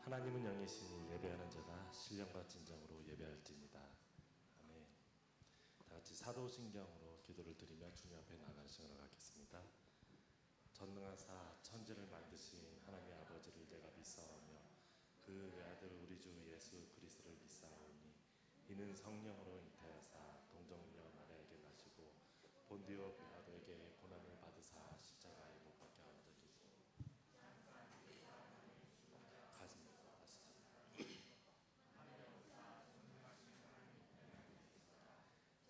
하나님은 영이시니 예배하는 자가 신령과 진정으로 예배할지니라. 아멘. 다같이 사도신경으로 기도를 드리며 주님 앞에 나아가는 시간을 갖겠습니다. 전능하사 천지를 만드신 하나님 아버지를 내가 믿사오며 그 외아들 우리 주 예수 그리스도를 믿사오니 이는 성령으로 잉태하사 동정녀 마리아에게 나시고 본디오 빌라도에게 고난을 받으사 십자가에 못 박혀 앉아주시고 가슴에서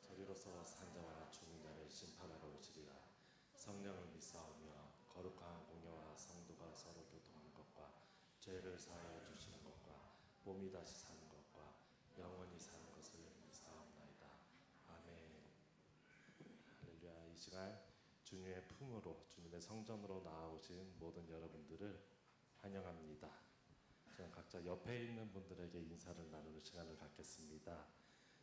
저리로서 산자와 죽은 자를 심판하러 오시리라. 성령을 믿사오며 거룩한 공예와 성도가 서로 교통하는 것과 죄를 사하여 주시는 것과 몸이 다시 사는 것과 영원히 사는 것을 믿사옵나이다. 아멘. 할렐루야. 이 시간 주님의 품으로 주님의 성전으로 나아오신 모든 여러분들을 환영합니다. 저는 각자 옆에 있는 분들에게 인사를 나누는 시간을 갖겠습니다.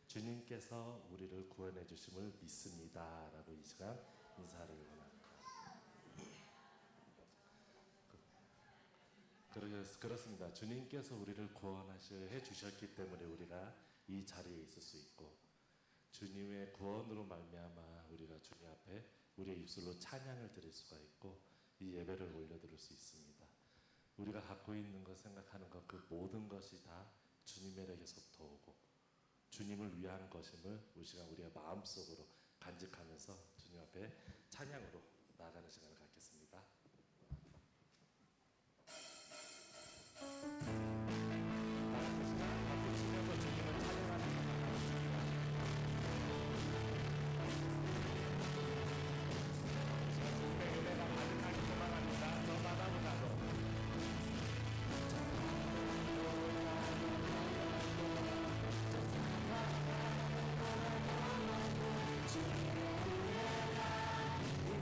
주님께서 우리를 구원해 주심을 믿습니다 라고 이 시간 인사를 원합니다. 그렇습니다. 주님께서 우리를 구원해 주셨기 때문에 우리가 이 자리에 있을 수 있고, 주님의 구원으로 말미암아 우리가 주님 앞에 우리의 입술로 찬양을 드릴 수가 있고 이 예배를 올려드릴 수 있습니다. 우리가 갖고 있는 것, 생각하는 것, 그 모든 것이 다 주님에게서부터 오고 주님을 위한 것임을 우리 시간 우리의 마음속으로 간직하면서 주님 앞에 찬양으로 나아가는 시간을 갖겠습니다. 박수 치면서 주님을 찬양하는 시간을 갖겠습니다. 주님의 은혜가 가득하기 소망합니다. 저마다보다도 주님의 은혜가 이곳에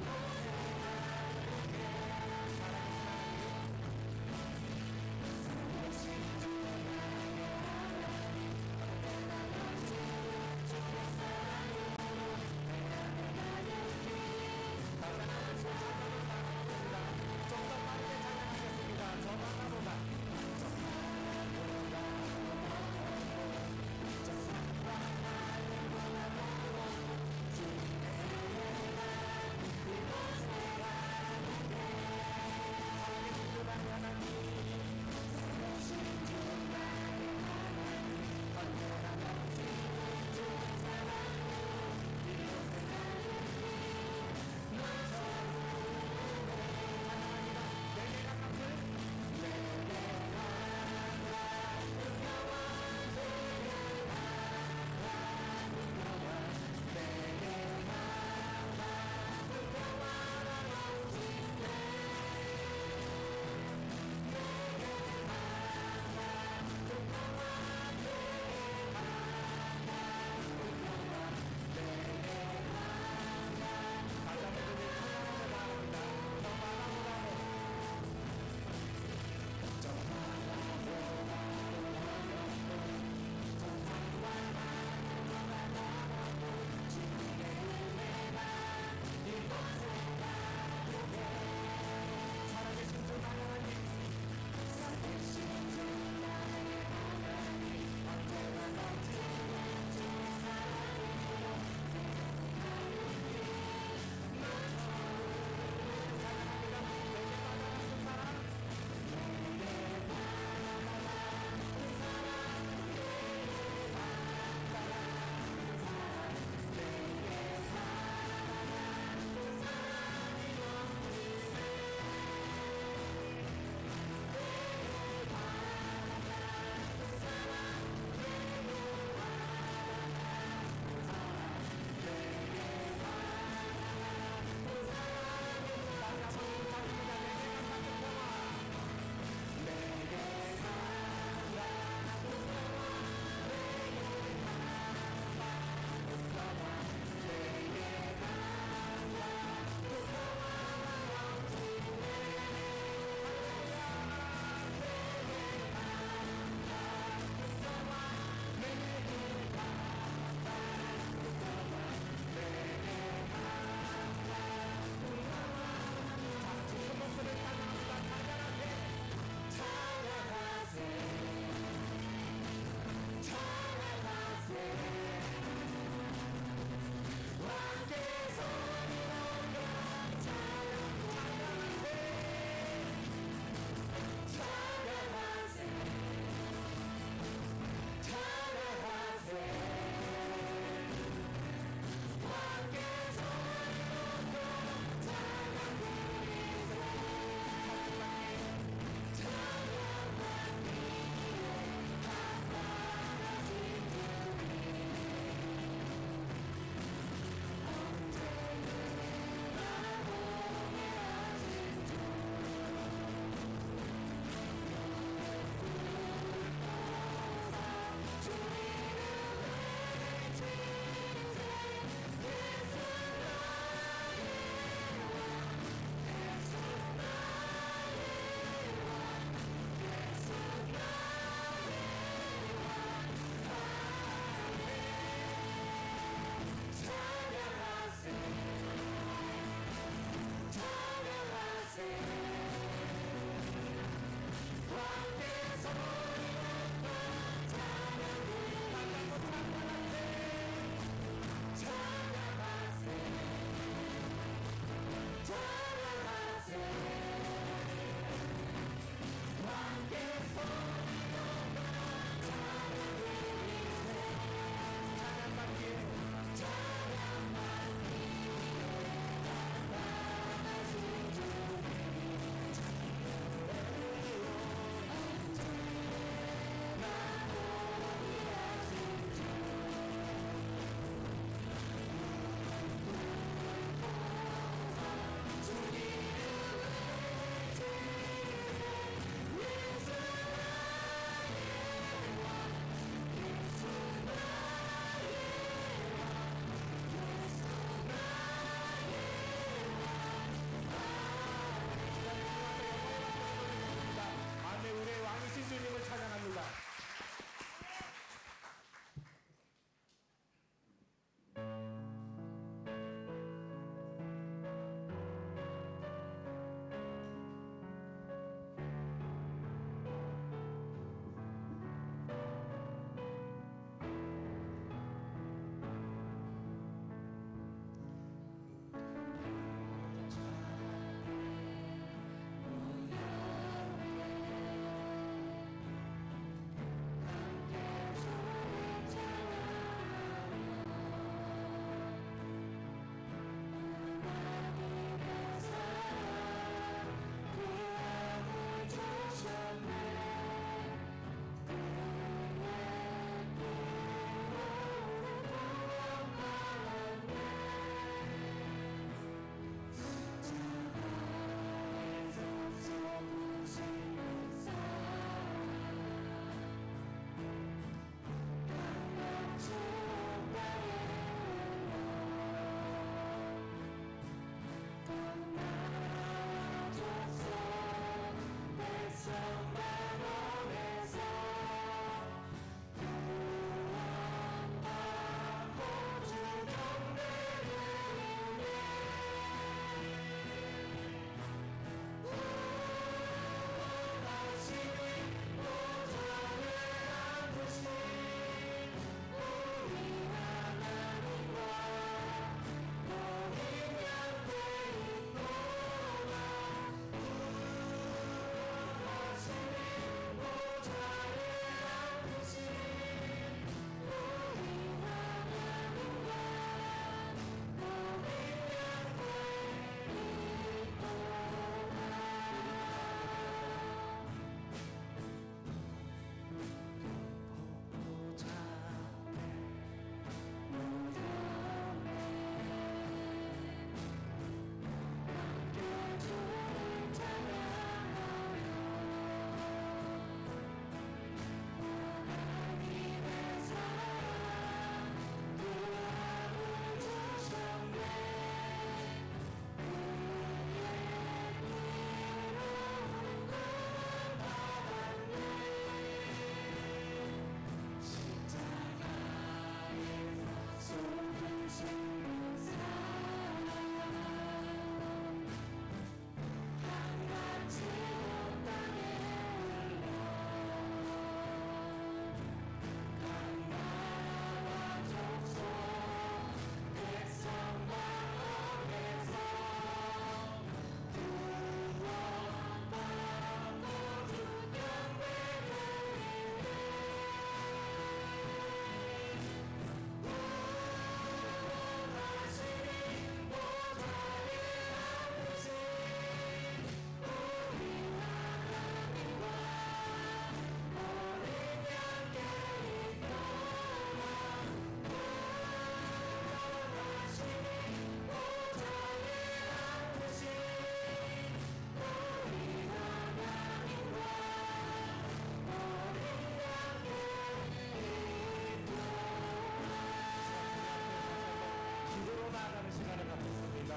나아가는 시간을 갖겠습니다.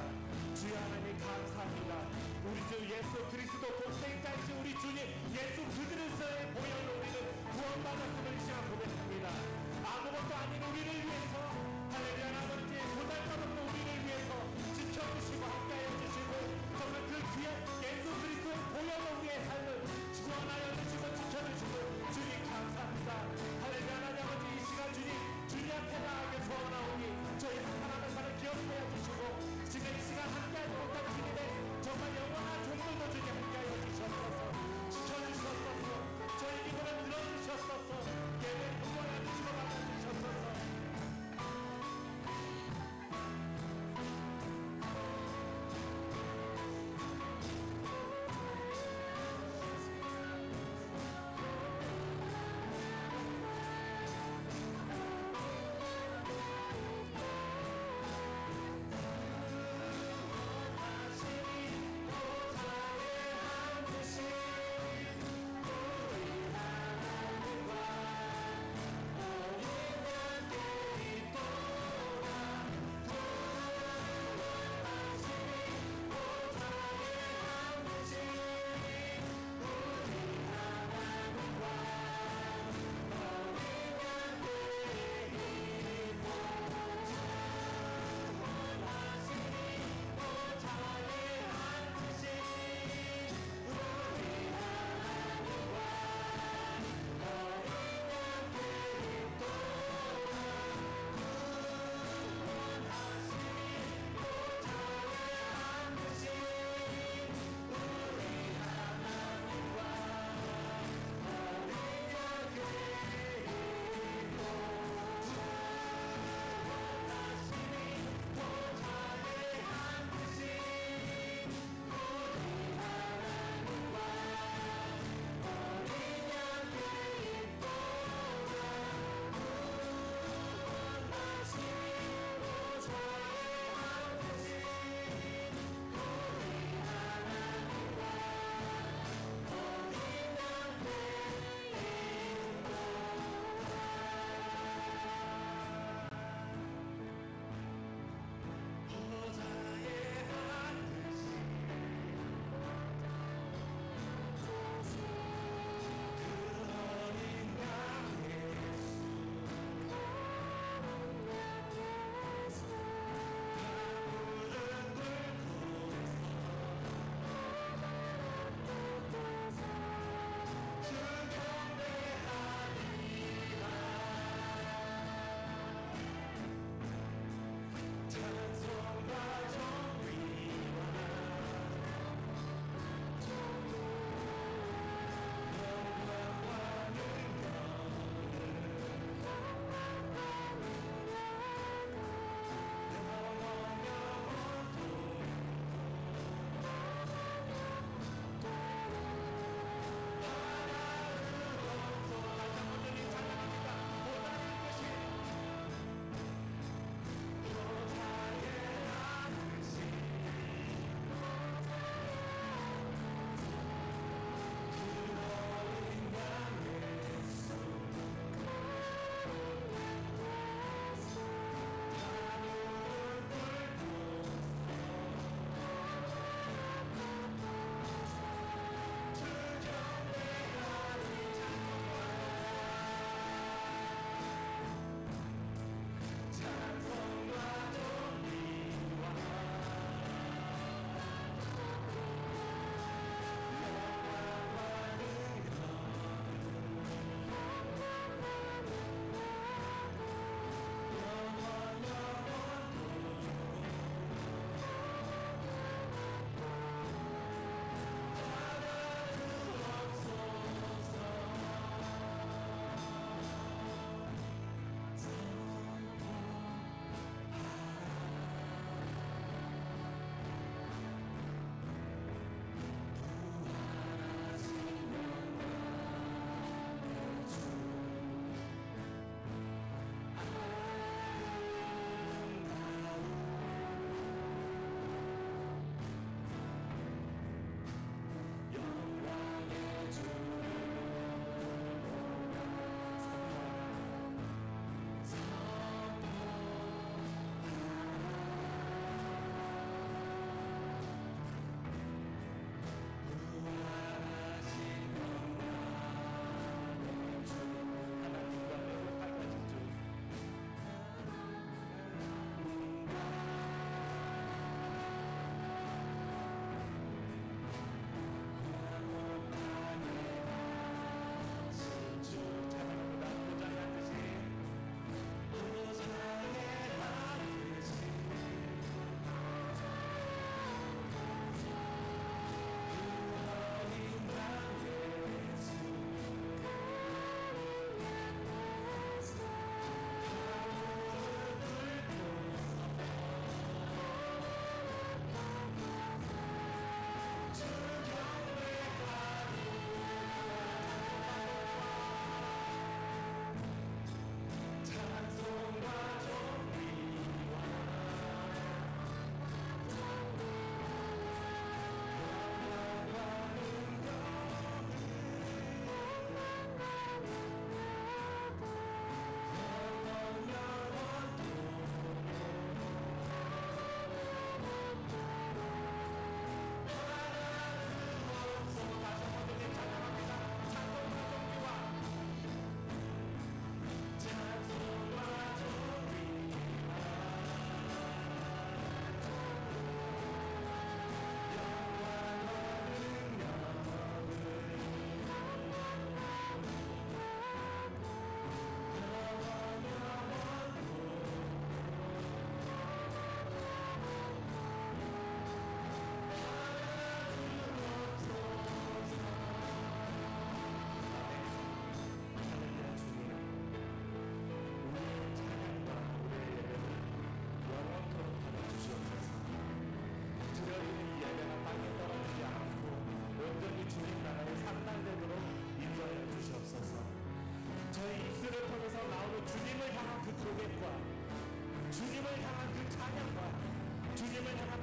주여 하나님 감사합니다. 우리 주 예수 그리스도 독생자이신 우리 주님 예수 그리스도의 보혈로 우리는 구원받았음을 이 시간 고백합니다. 아무것도 아닌 우리를 위해서 할렐루야 아버지 보잘것없는 우리를 위해서 지켜주시고 함께하여 주시고 정말 그 귀한 예수 그리스도의 보혈로 우리의 삶을 구원하여 주시고 지켜주시고 주님 감사합니다. 할렐루야 하나님 아버지 이 시간 주님 앞에 나아가 소원하오니 저희 하나님의 삶을 기억하여 주시고 지금 이 시간 함께하지 못한 주님의 정말 영원한 종들도 주님 함께하여 주셨소서 지켜주셨소서 저희 기도를 들어주셨소서 예배 공헌해 주시고 받아주셨소서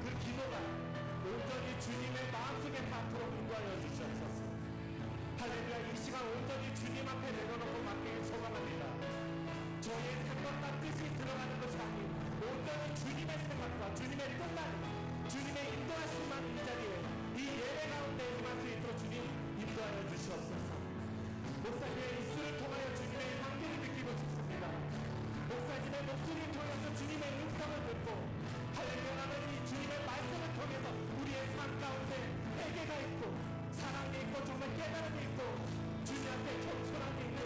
그 기도가 온전히 주님의 마음속에 닿도록 인도하여 주시옵소서. 할렐루야. 이 시간 온전히 주님 앞에 내려놓고 맡기길 소망합니다. 저의 생각과 뜻이 들어가는 것이 아닌 온전히 주님의 생각과 주님의 뜻만, 주님의 인도하심만 이 자리에, 이 예배 가운데 임할 수 있도록 주님 인도하여 주시옵소서. 목사님의 입술을 통하여 주님의 향기를 느끼고 싶습니다. 목사님의 목소리를 통해서 주님의 음성을 듣고, 할렐루야, 나는 이 주님의 말씀을 통해서 우리의 삶 가운데 회개가 있고 사랑이 있고 정말 깨달음이 있고 주님 앞에 겸손함이 있는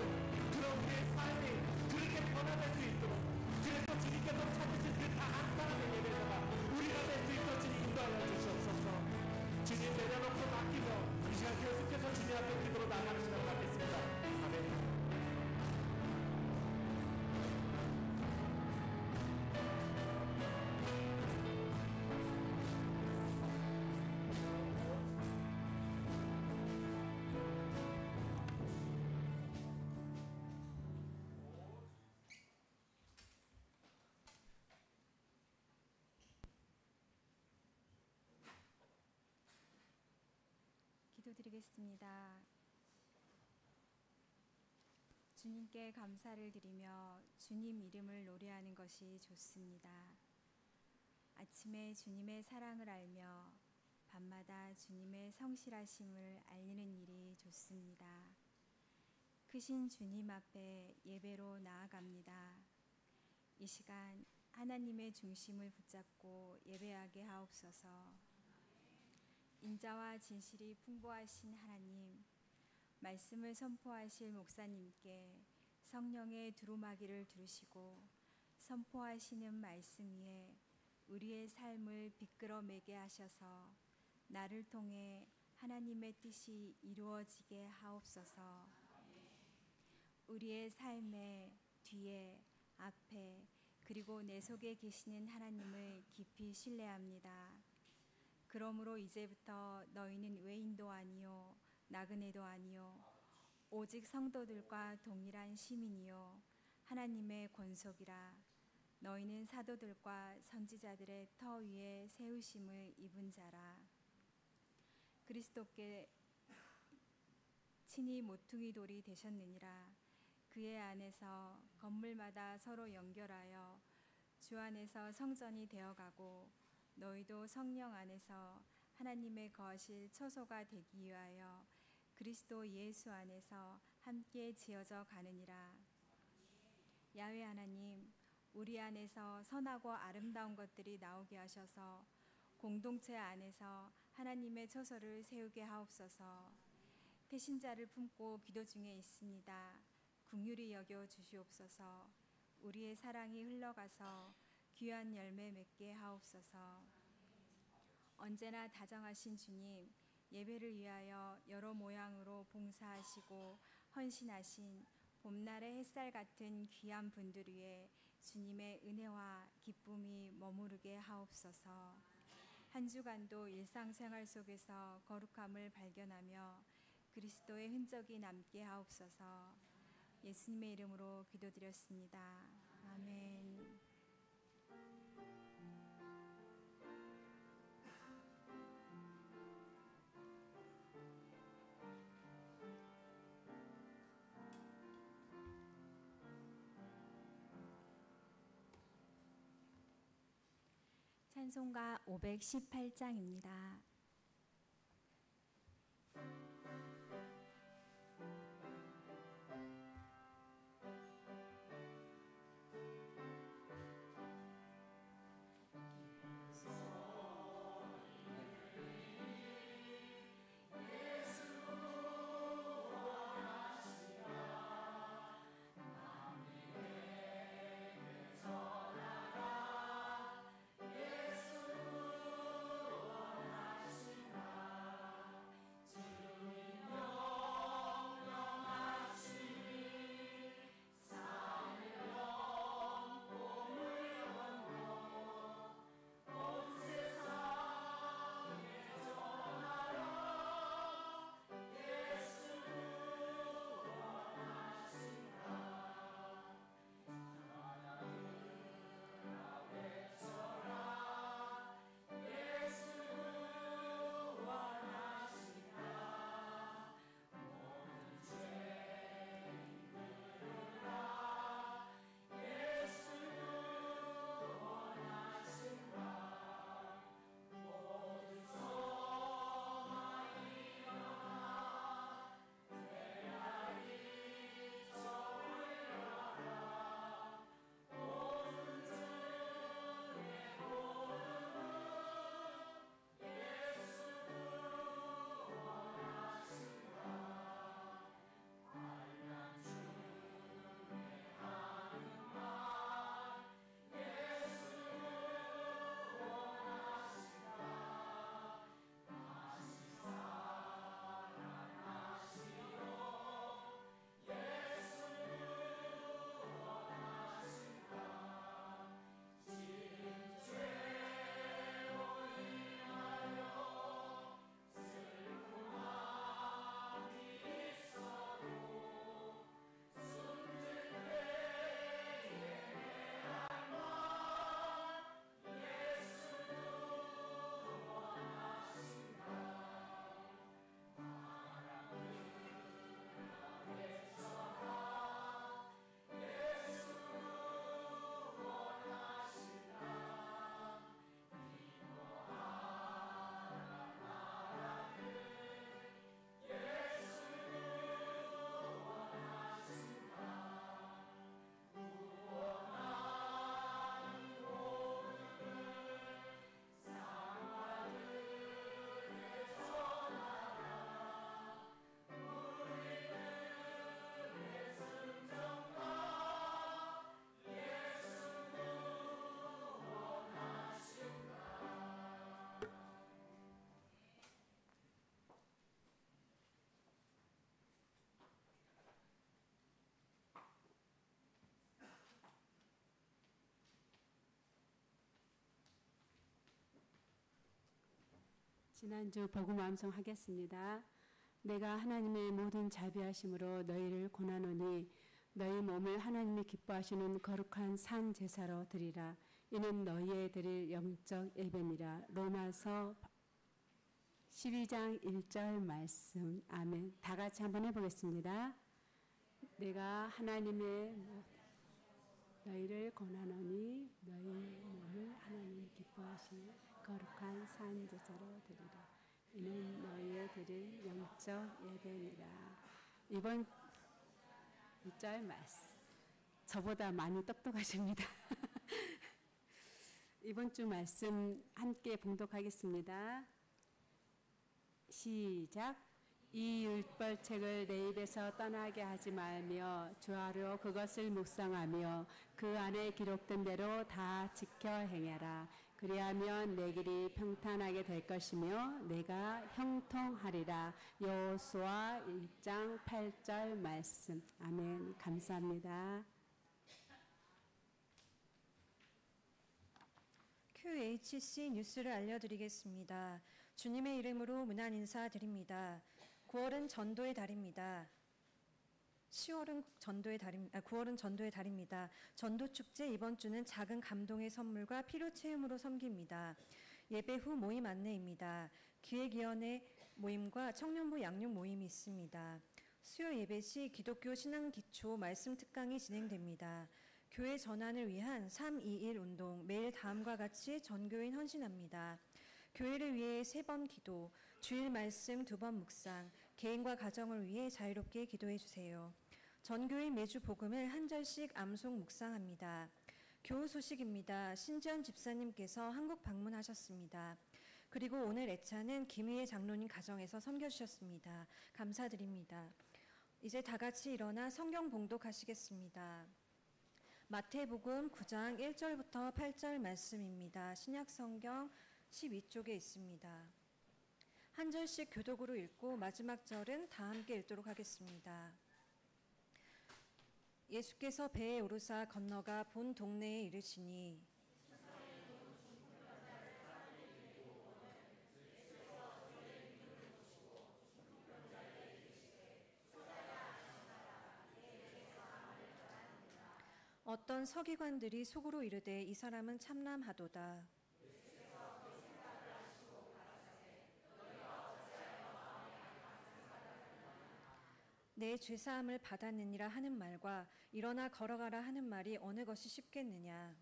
그런 우리의 삶이 그렇게 변화될 수 있도록, 그래서 주님께서 찾으신 그 다 한 사람의 예배가 우리가 될 수 있도록 주님 인도하여 주시옵소서. 주님 내려놓고 맡기며 이 시간 계속해서 주님 앞에 기도로 나가는 시간 갖겠습니다. 아멘. 기도드리겠습니다. 주님께 감사를 드리며 주님 이름을 노래하는 것이 좋습니다. 아침에 주님의 사랑을 알며 밤마다 주님의 성실하심을 알리는 일이 좋습니다. 크신 주님 앞에 예배로 나아갑니다. 이 시간 하나님의 중심을 붙잡고 예배하게 하옵소서. 인자와 진실이 풍부하신 하나님, 말씀을 선포하실 목사님께 성령의 두루마기를 두르시고 선포하시는 말씀 위에 우리의 삶을 비끄러매게 하셔서 나를 통해 하나님의 뜻이 이루어지게 하옵소서. 우리의 삶의 뒤에, 앞에, 그리고 내 속에 계시는 하나님을 깊이 신뢰합니다. 그러므로 이제부터 너희는 외인도 아니요 나그네도 아니요 오직 성도들과 동일한 시민이요 하나님의 권속이라. 너희는 사도들과 선지자들의 터 위에 세우심을 입은 자라. 그리스도께 친히 모퉁이 돌이 되셨느니라. 그의 안에서 건물마다 서로 연결하여 주 안에서 성전이 되어가고 너희도 성령 안에서 하나님의 거하실 처소가 되기 위하여 그리스도 예수 안에서 함께 지어져 가느니라. 야훼 하나님, 우리 안에서 선하고 아름다운 것들이 나오게 하셔서 공동체 안에서 하나님의 처소를 세우게 하옵소서. 태신자를 품고 기도 중에 있습니다. 긍휼히 여겨 주시옵소서. 우리의 사랑이 흘러가서 귀한 열매 맺게 하옵소서. 언제나 다정하신 주님, 예배를 위하여 여러 모양으로 봉사하시고 헌신하신 봄날의 햇살 같은 귀한 분들 위에 주님의 은혜와 기쁨이 머무르게 하옵소서. 한 주간도 일상생활 속에서 거룩함을 발견하며 그리스도의 흔적이 남게 하옵소서. 예수님의 이름으로 기도드렸습니다. 아멘. 찬송가 518장입니다. 지난주 복음 암송하겠습니다. 내가 하나님의 모든 자비하심으로 너희를 권하노니 너희 몸을 하나님이 기뻐하시는 거룩한 산 제사로 드리라. 이는 너희의 드릴 영적 예배니라. 로마서 12장 1절 말씀. 아멘. 다 같이 한번 해보겠습니다. 내가 하나님의 너희를 권하노니 너희 몸을 하나님 기뻐하시는 거룩한 산 제사로 드리라. 이는 너희의 드릴 영적 예배니라. 이번 1절 말씀. 저보다 많이 똑똑하십니다. 이번 주 말씀 함께 봉독하겠습니다. 시작. 이 율법책을 내 입에서 떠나게 하지 말며 주하로 그것을 묵상하며 그 안에 기록된 대로 다 지켜 행해라. 그리하면 내 길이 평탄하게 될 것이며 내가 형통하리라. 여호수아 1장 8절 말씀. 아멘. 감사합니다. QHC 뉴스를 알려드리겠습니다. 주님의 이름으로 문안 인사드립니다. 9월은 전도의 달입니다. 9월은 전도의 달입니다. 전도축제 이번 주는 작은 감동의 선물과 필요 체험으로 섬깁니다. 예배 후 모임 안내입니다. 기획위원회 모임과 청년부 양육 모임이 있습니다. 수요 예배 시 기독교 신앙기초 말씀 특강이 진행됩니다. 교회 전환을 위한 321 운동, 매일 다음과 같이 전교인 헌신합니다. 교회를 위해 3번 기도, 주일 말씀 2번 묵상, 개인과 가정을 위해 자유롭게 기도해 주세요. 전교인 매주 복음을 한 절씩 암송 묵상합니다. 교우 소식입니다. 신지연 집사님께서 한국 방문하셨습니다. 그리고 오늘 애차는 김희애 장로님 가정에서 섬겨주셨습니다. 감사드립니다. 이제 다 같이 일어나 성경 봉독하시겠습니다. 마태복음 9장 1절부터 8절 말씀입니다. 신약성경 12쪽에 있습니다. 한 절씩 교독으로 읽고 마지막 절은 다 함께 읽도록 하겠습니다. 예수께서 배에 오르사 건너가 본 동네에 이르시니 어떤 서기관들이 속으로 이르되 이 사람은 참남하도다. 내 죄사함을 받았느니라 하는 말과 일어나 걸어가라 하는 말이 어느 것이 쉽겠느냐.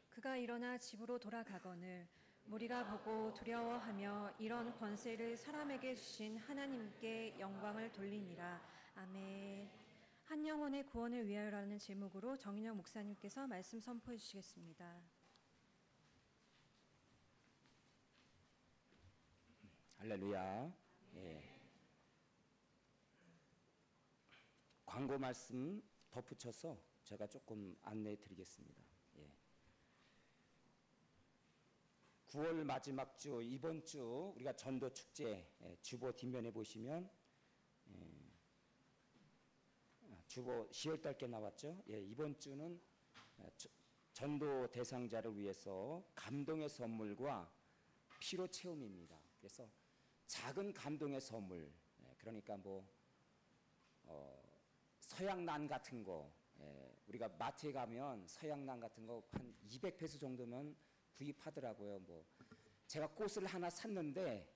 그가 일어나 집으로 돌아가거늘 무리가 보고 두려워하며 이런 권세를 사람에게 주신 하나님께 영광을 돌리니라. 아멘. 한 영혼의 구원을 위하여라는 제목으로 정인영 목사님께서 말씀 선포해 주시겠습니다. 할렐루야. 예. 광고 말씀 덧붙여서 제가 조금 안내해 드리겠습니다. 예. 9월 마지막 주 이번 주 우리가 전도 축제 주보 뒷면에 보시면 주보 10월 달께 나왔죠. 예, 이번 주는 전도 대상자를 위해서 감동의 선물과 피로 체험입니다. 그래서 작은 감동의 선물, 그러니까 뭐 서양난 같은 거, 우리가 마트에 가면 서양난 같은 거 한 200페소 정도면 구입하더라고요. 뭐 제가 꽃을 하나 샀는데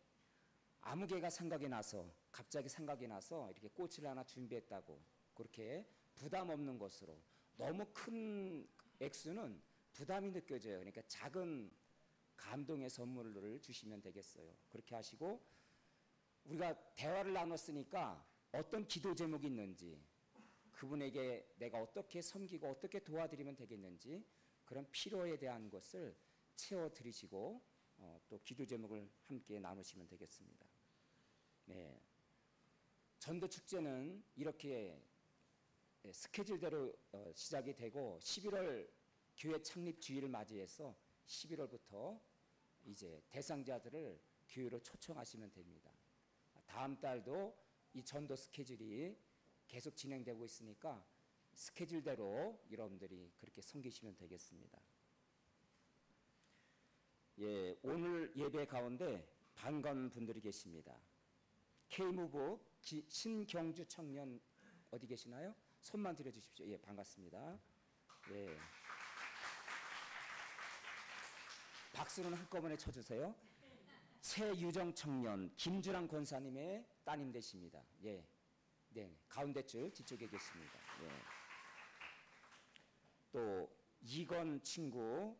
아무 개가 생각이 나서 갑자기 생각이 나서 이렇게 꽃을 하나 준비했다고, 그렇게 부담 없는 것으로, 너무 큰 액수는 부담이 느껴져요. 그러니까 작은 감동의 선물을 주시면 되겠어요. 그렇게 하시고, 우리가 대화를 나눴으니까 어떤 기도 제목이 있는지, 그분에게 내가 어떻게 섬기고 어떻게 도와드리면 되겠는지, 그런 필요에 대한 것을 채워드리시고 또 기도 제목을 함께 나누시면 되겠습니다. 네. 전도축제는 이렇게 스케줄대로 시작이 되고 11월 교회 창립 주일을 맞이해서 11월부터 이제 대상자들을 교회로 초청하시면 됩니다. 다음 달도 이 전도 스케줄이 계속 진행되고 있으니까 스케줄대로 여러분들이 그렇게 섬기시면 되겠습니다. 예, 오늘 예배 가운데 반가운 분들이 계십니다. K무브 신경주 청년 어디 계시나요? 손만 들어주십시오. 예, 반갑습니다. 예. 박수는 한꺼번에 쳐주세요. 최유정 청년 김주랑 권사님의 따님 되십니다. 예, 네, 가운데 줄 뒤쪽에 계십니다. 예. 또 이건 친구,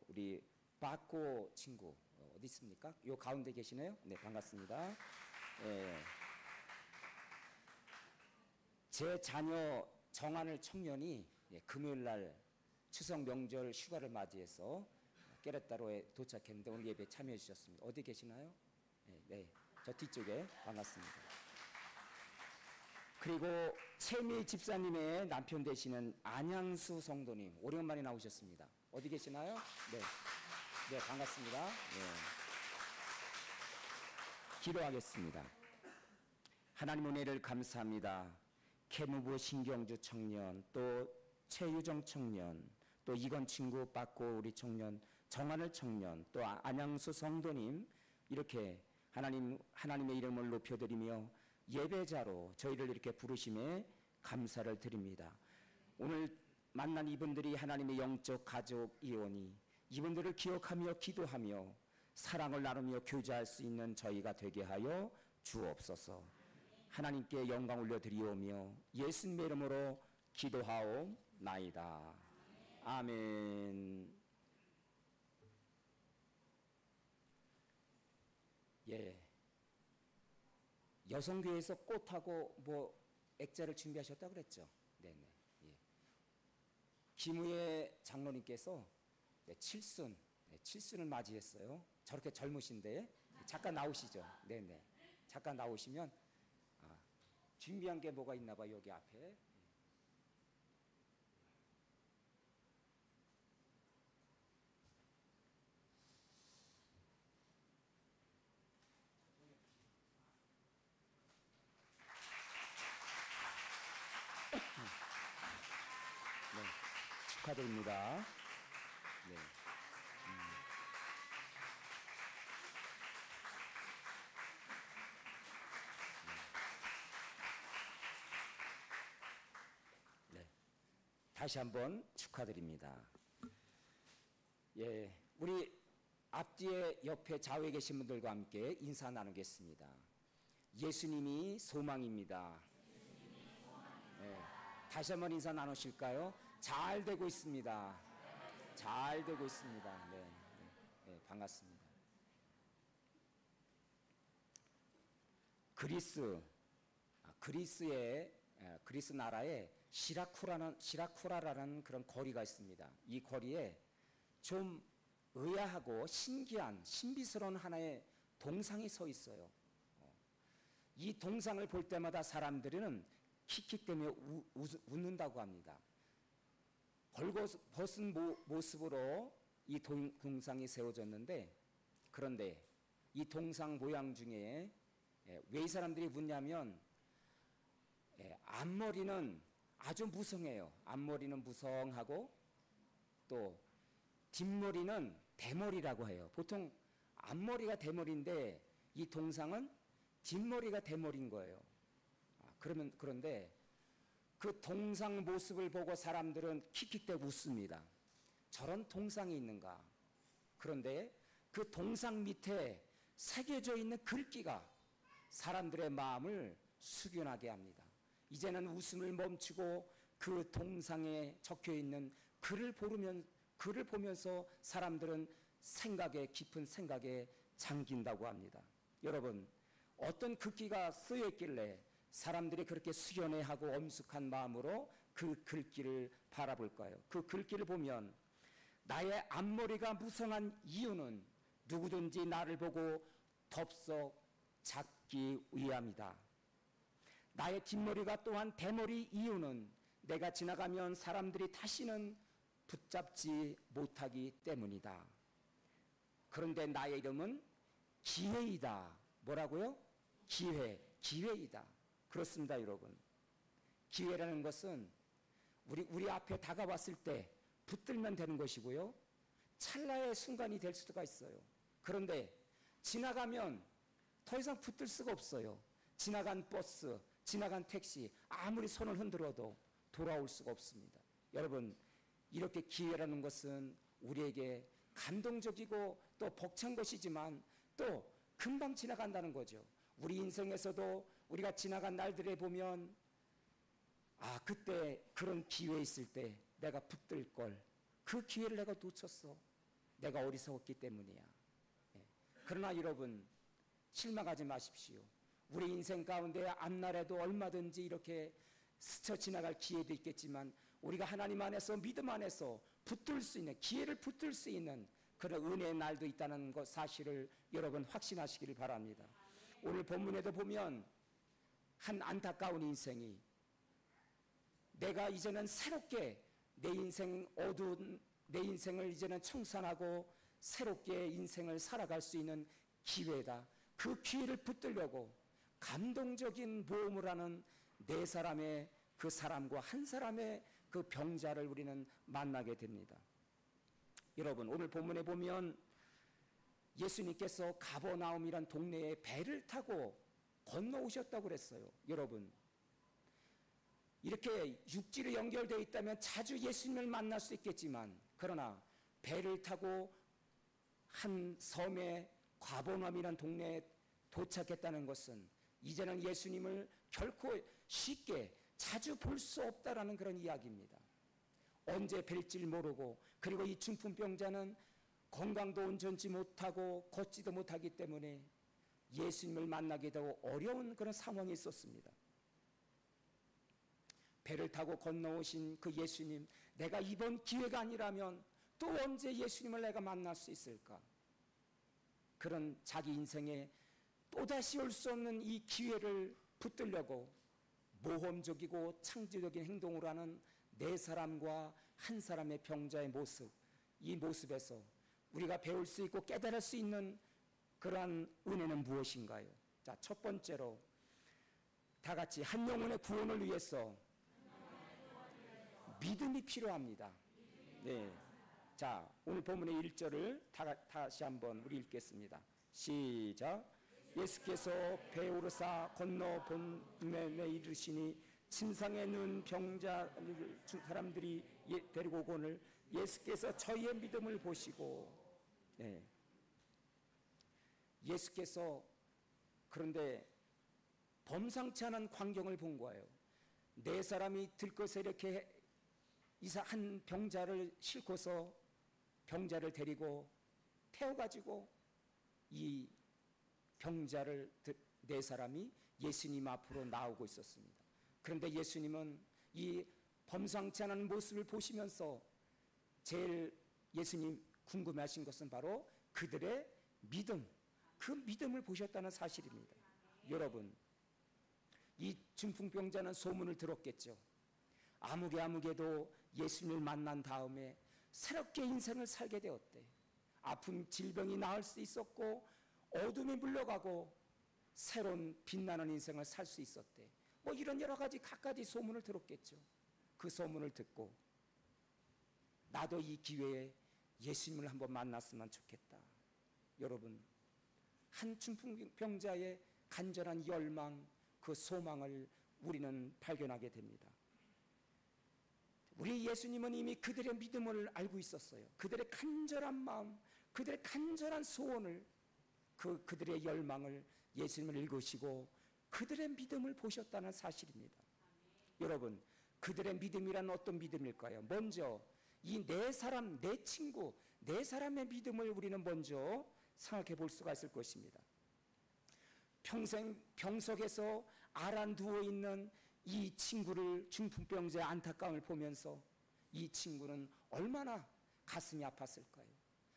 우리 박고 친구 어디 있습니까? 요 가운데 계시네요. 네, 반갑습니다. 예. 제 자녀 정한을 청년이 금요일 날 추석 명절 휴가를 맞이해서 깨레따로에 도착했는데 오늘 예배 참여해 주셨습니다. 어디 계시나요? 네, 저 뒤쪽에 반갑습니다. 그리고 최미 집사님의 남편 되시는 안양수 성도님 오랜만에 나오셨습니다. 어디 계시나요? 네, 네, 반갑습니다. 네. 기도하겠습니다. 하나님 은혜를 감사합니다. K무브 신경주 청년, 또 최유정 청년, 또 이건 친구 빠꼬 우리 청년, 정한을 청년, 또 안양수 성도님 이렇게 하나님의 이름을 높여드리며 예배자로 저희를 이렇게 부르심에 감사를 드립니다. 오늘 만난 이분들이 하나님의 영적 가족 이오니 이분들을 기억하며 기도하며 사랑을 나누며 교제할 수 있는 저희가 되게 하여 주옵소서. 하나님께 영광 올려드리오며 예수님의 이름으로 기도하옵나이다. 아멘. 예, 여성교회에서 꽃하고 뭐 액자를 준비하셨다 그랬죠? 네네. 예. 김우혜 장로님께서 칠순을 맞이했어요. 저렇게 젊으신데 잠깐 나오시죠? 네네. 잠깐 나오시면 준비한 게 뭐가 있나 봐 여기 앞에. 네, 축하드립니다. 네. 네. 다시 한번 축하드립니다. 예, 우리 앞뒤에 옆에 좌우에 계신 분들과 함께 인사 나누겠습니다. 예수님이 소망입니다. 네. 다시 한번 인사 나누실까요? 잘 되고 있습니다. 잘 되고 있습니다. 네, 네, 네, 반갑습니다. 그리스 나라에 시라쿠라라는 그런 거리가 있습니다. 이 거리에 좀 의아하고 신기한 신비스러운 하나의 동상이 서 있어요. 이 동상을 볼 때마다 사람들은 킥킥대며 웃는다고 합니다. 벌거벗은 모습으로 이 동상이 세워졌는데, 그런데 이 동상 모양 중에 왜 이 사람들이 웃냐면 앞머리는 아주 무성해요. 앞머리는 무성하고 또 뒷머리는 대머리라고 해요. 보통 앞머리가 대머리인데 이 동상은 뒷머리가 대머리인 거예요. 그런데 그 동상 모습을 보고 사람들은 킥킥대고 웃습니다. 저런 동상이 있는가? 그런데 그 동상 밑에 새겨져 있는 글귀가 사람들의 마음을 숙연하게 합니다. 이제는 웃음을 멈추고 그 동상에 적혀 있는 글을 보면서 사람들은 깊은 생각에 잠긴다고 합니다. 여러분, 어떤 글귀가 쓰여 있길래 사람들이 그렇게 숙연해하고 엄숙한 마음으로 그 글귀를 바라볼까요? 그 글귀를 보면 나의 앞머리가 무성한 이유는 누구든지 나를 보고 덥석 잡기 위함이다. 나의 뒷머리가 또한 대머리 이유는 내가 지나가면 사람들이 다시는 붙잡지 못하기 때문이다. 그런데 나의 이름은 기회이다. 뭐라고요? 기회. 기회이다. 그렇습니다, 여러분. 기회라는 것은 우리 앞에 다가왔을 때 붙들면 되는 것이고요. 찰나의 순간이 될 수가 있어요. 그런데 지나가면 더 이상 붙들 수가 없어요. 지나간 버스, 지나간 택시, 아무리 손을 흔들어도 돌아올 수가 없습니다. 여러분, 이렇게 기회라는 것은 우리에게 감동적이고 또 벅찬 것이지만 또 금방 지나간다는 거죠. 우리 인생에서도 우리가 지나간 날들에 보면 그때 그런 기회 있을 때 내가 붙들 걸, 그 기회를 내가 놓쳤어. 내가 어리석었기 때문이야. 그러나 여러분, 실망하지 마십시오. 우리 인생 가운데 앞날에도 얼마든지 이렇게 스쳐 지나갈 기회도 있겠지만 우리가 하나님 안에서, 믿음 안에서 붙들 수 있는, 기회를 붙들 수 있는 그런 은혜의 날도 있다는 것 사실을 여러분 확신하시기를 바랍니다. 오늘 본문에도 보면 한 안타까운 인생이, 내가 이제는 새롭게 내 인생 어두운 내 인생을 이제는 청산하고 새롭게 인생을 살아갈 수 있는 기회다. 그 기회를 붙들려고 감동적인 모험을 하는 네 사람의 그 사람과 한 사람의 그 병자를 우리는 만나게 됩니다. 여러분, 오늘 본문에 보면 예수님께서 가버나움이란 동네에 배를 타고 건너오셨다고 그랬어요. 여러분, 이렇게 육지로 연결되어 있다면 자주 예수님을 만날 수 있겠지만, 그러나 배를 타고 한 섬의 가버나움이란 동네에 도착했다는 것은 이제는 예수님을 결코 쉽게 자주 볼 수 없다라는 그런 이야기입니다. 언제 뵐지 모르고, 그리고 이 중풍병자는 건강도 온전치 못하고 걷지도 못하기 때문에 예수님을 만나기도 어려운 그런 상황이 있었습니다. 배를 타고 건너오신 그 예수님, 내가 이번 기회가 아니라면 또 언제 예수님을 내가 만날 수 있을까? 그런 자기 인생에 또다시 올 수 없는 이 기회를 붙들려고 모험적이고 창조적인 행동을 하는 네 사람과 한 사람의 병자의 모습, 이 모습에서 우리가 배울 수 있고 깨달을 수 있는 그러한 은혜는 무엇인가요? 자, 첫 번째로 다 같이 한 영혼의 구원을 위해서 믿음이 필요합니다. 네. 자, 오늘 본문의 1절을 다시 한번 우리 읽겠습니다. 시작. 예수께서 배 오르사 건너 본면에 이르시니 침상에 누운 병자 사람들이 데리고 오거늘 예수께서 저희의 믿음을 보시고, 예수께서 그런데 범상치 않은 광경을 본 거예요. 네 사람이 들것에 이렇게 한 병자를 싣고서 병자를 데리고 태워가지고 이 병자를 네 사람이 예수님 앞으로 나오고 있었습니다. 그런데 예수님은 이 범상치 않은 모습을 보시면서 제일 예수님 궁금해하신 것은 바로 그들의 믿음, 그 믿음을 보셨다는 사실입니다. 여러분, 이 중풍병자는 소문을 들었겠죠. 아무개도 예수님을 만난 다음에 새롭게 인생을 살게 되었대. 아픈 질병이 나을 수 있었고 어둠이 물러가고 새로운 빛나는 인생을 살 수 있었대. 뭐 이런 여러 가지 갖가지 소문을 들었겠죠. 그 소문을 듣고 나도 이 기회에 예수님을 한번 만났으면 좋겠다. 여러분, 한 중풍병자의 간절한 열망, 그 소망을 우리는 발견하게 됩니다. 우리 예수님은 이미 그들의 믿음을 알고 있었어요. 그들의 간절한 마음, 그들의 간절한 소원을, 그들의 열망을 예수님을 읽으시고 그들의 믿음을 보셨다는 사실입니다. 여러분, 그들의 믿음이란 어떤 믿음일까요? 먼저 이 네 사람, 네 친구, 네 사람의 믿음을 우리는 먼저 생각해 볼 수가 있을 것입니다. 평생 병석에서 아란두어 있는 이 친구를, 중풍병자의 안타까움을 보면서 이 친구는 얼마나 가슴이 아팠을까요?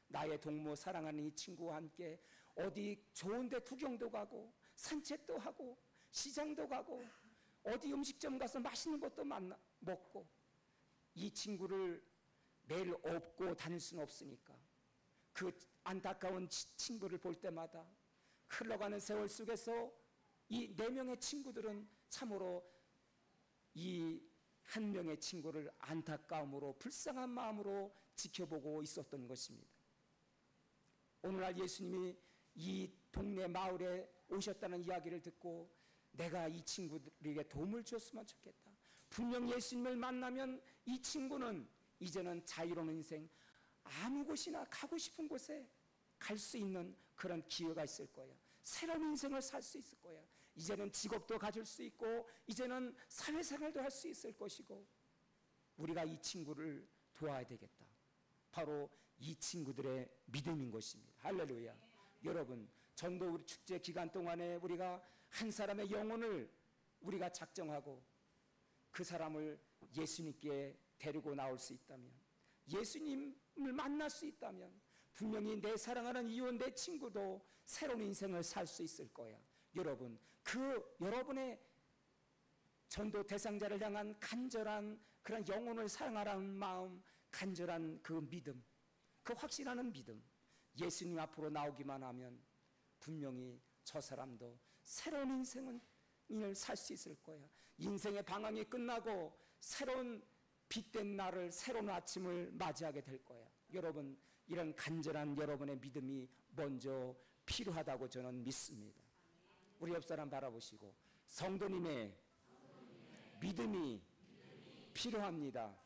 나의 동무, 사랑하는 이 친구와 함께 어디 좋은 데 구경도 가고 산책도 하고 시장도 가고 어디 음식점 가서 맛있는 것도 먹고, 이 친구를 매일 업고 다닐 수는 없으니까 그 안타까운 친구를 볼 때마다 흘러가는 세월 속에서 이 4명의 친구들은 참으로 이 한 명의 친구를 안타까움으로 불쌍한 마음으로 지켜보고 있었던 것입니다. 오늘날 예수님이 이 동네 마을에 오셨다는 이야기를 듣고 내가 이 친구들에게 도움을 줬으면 좋겠다. 분명 예수님을 만나면 이 친구는 이제는 자유로운 인생 아무 곳이나 가고 싶은 곳에 갈 수 있는 그런 기회가 있을 거야. 새로운 인생을 살 수 있을 거야. 이제는 직업도 가질 수 있고 이제는 사회생활도 할 수 있을 것이고 우리가 이 친구를 도와야 되겠다. 바로 이 친구들의 믿음인 것입니다. 할렐루야. 여러분, 전도 우리 축제 기간 동안에 우리가 한 사람의 영혼을 우리가 작정하고 그 사람을 예수님께 데리고 나올 수 있다면, 예수님을 만날 수 있다면 분명히 내 사랑하는 이혼 내 친구도 새로운 인생을 살 수 있을 거야. 여러분, 그 여러분의 전도 대상자를 향한 간절한 그런 영혼을 사랑하라는 마음, 간절한 그 믿음, 그 확신하는 믿음, 예수님 앞으로 나오기만 하면 분명히 저 사람도 새로운 인생을 살 수 있을 거야. 인생의 방황이 끝나고 새로운 빛된 날을, 새로운 아침을 맞이하게 될 거야. 여러분, 이런 간절한 여러분의 믿음이 먼저 필요하다고 저는 믿습니다. 우리 옆 사람 바라보시고 성도님의 믿음이 필요합니다.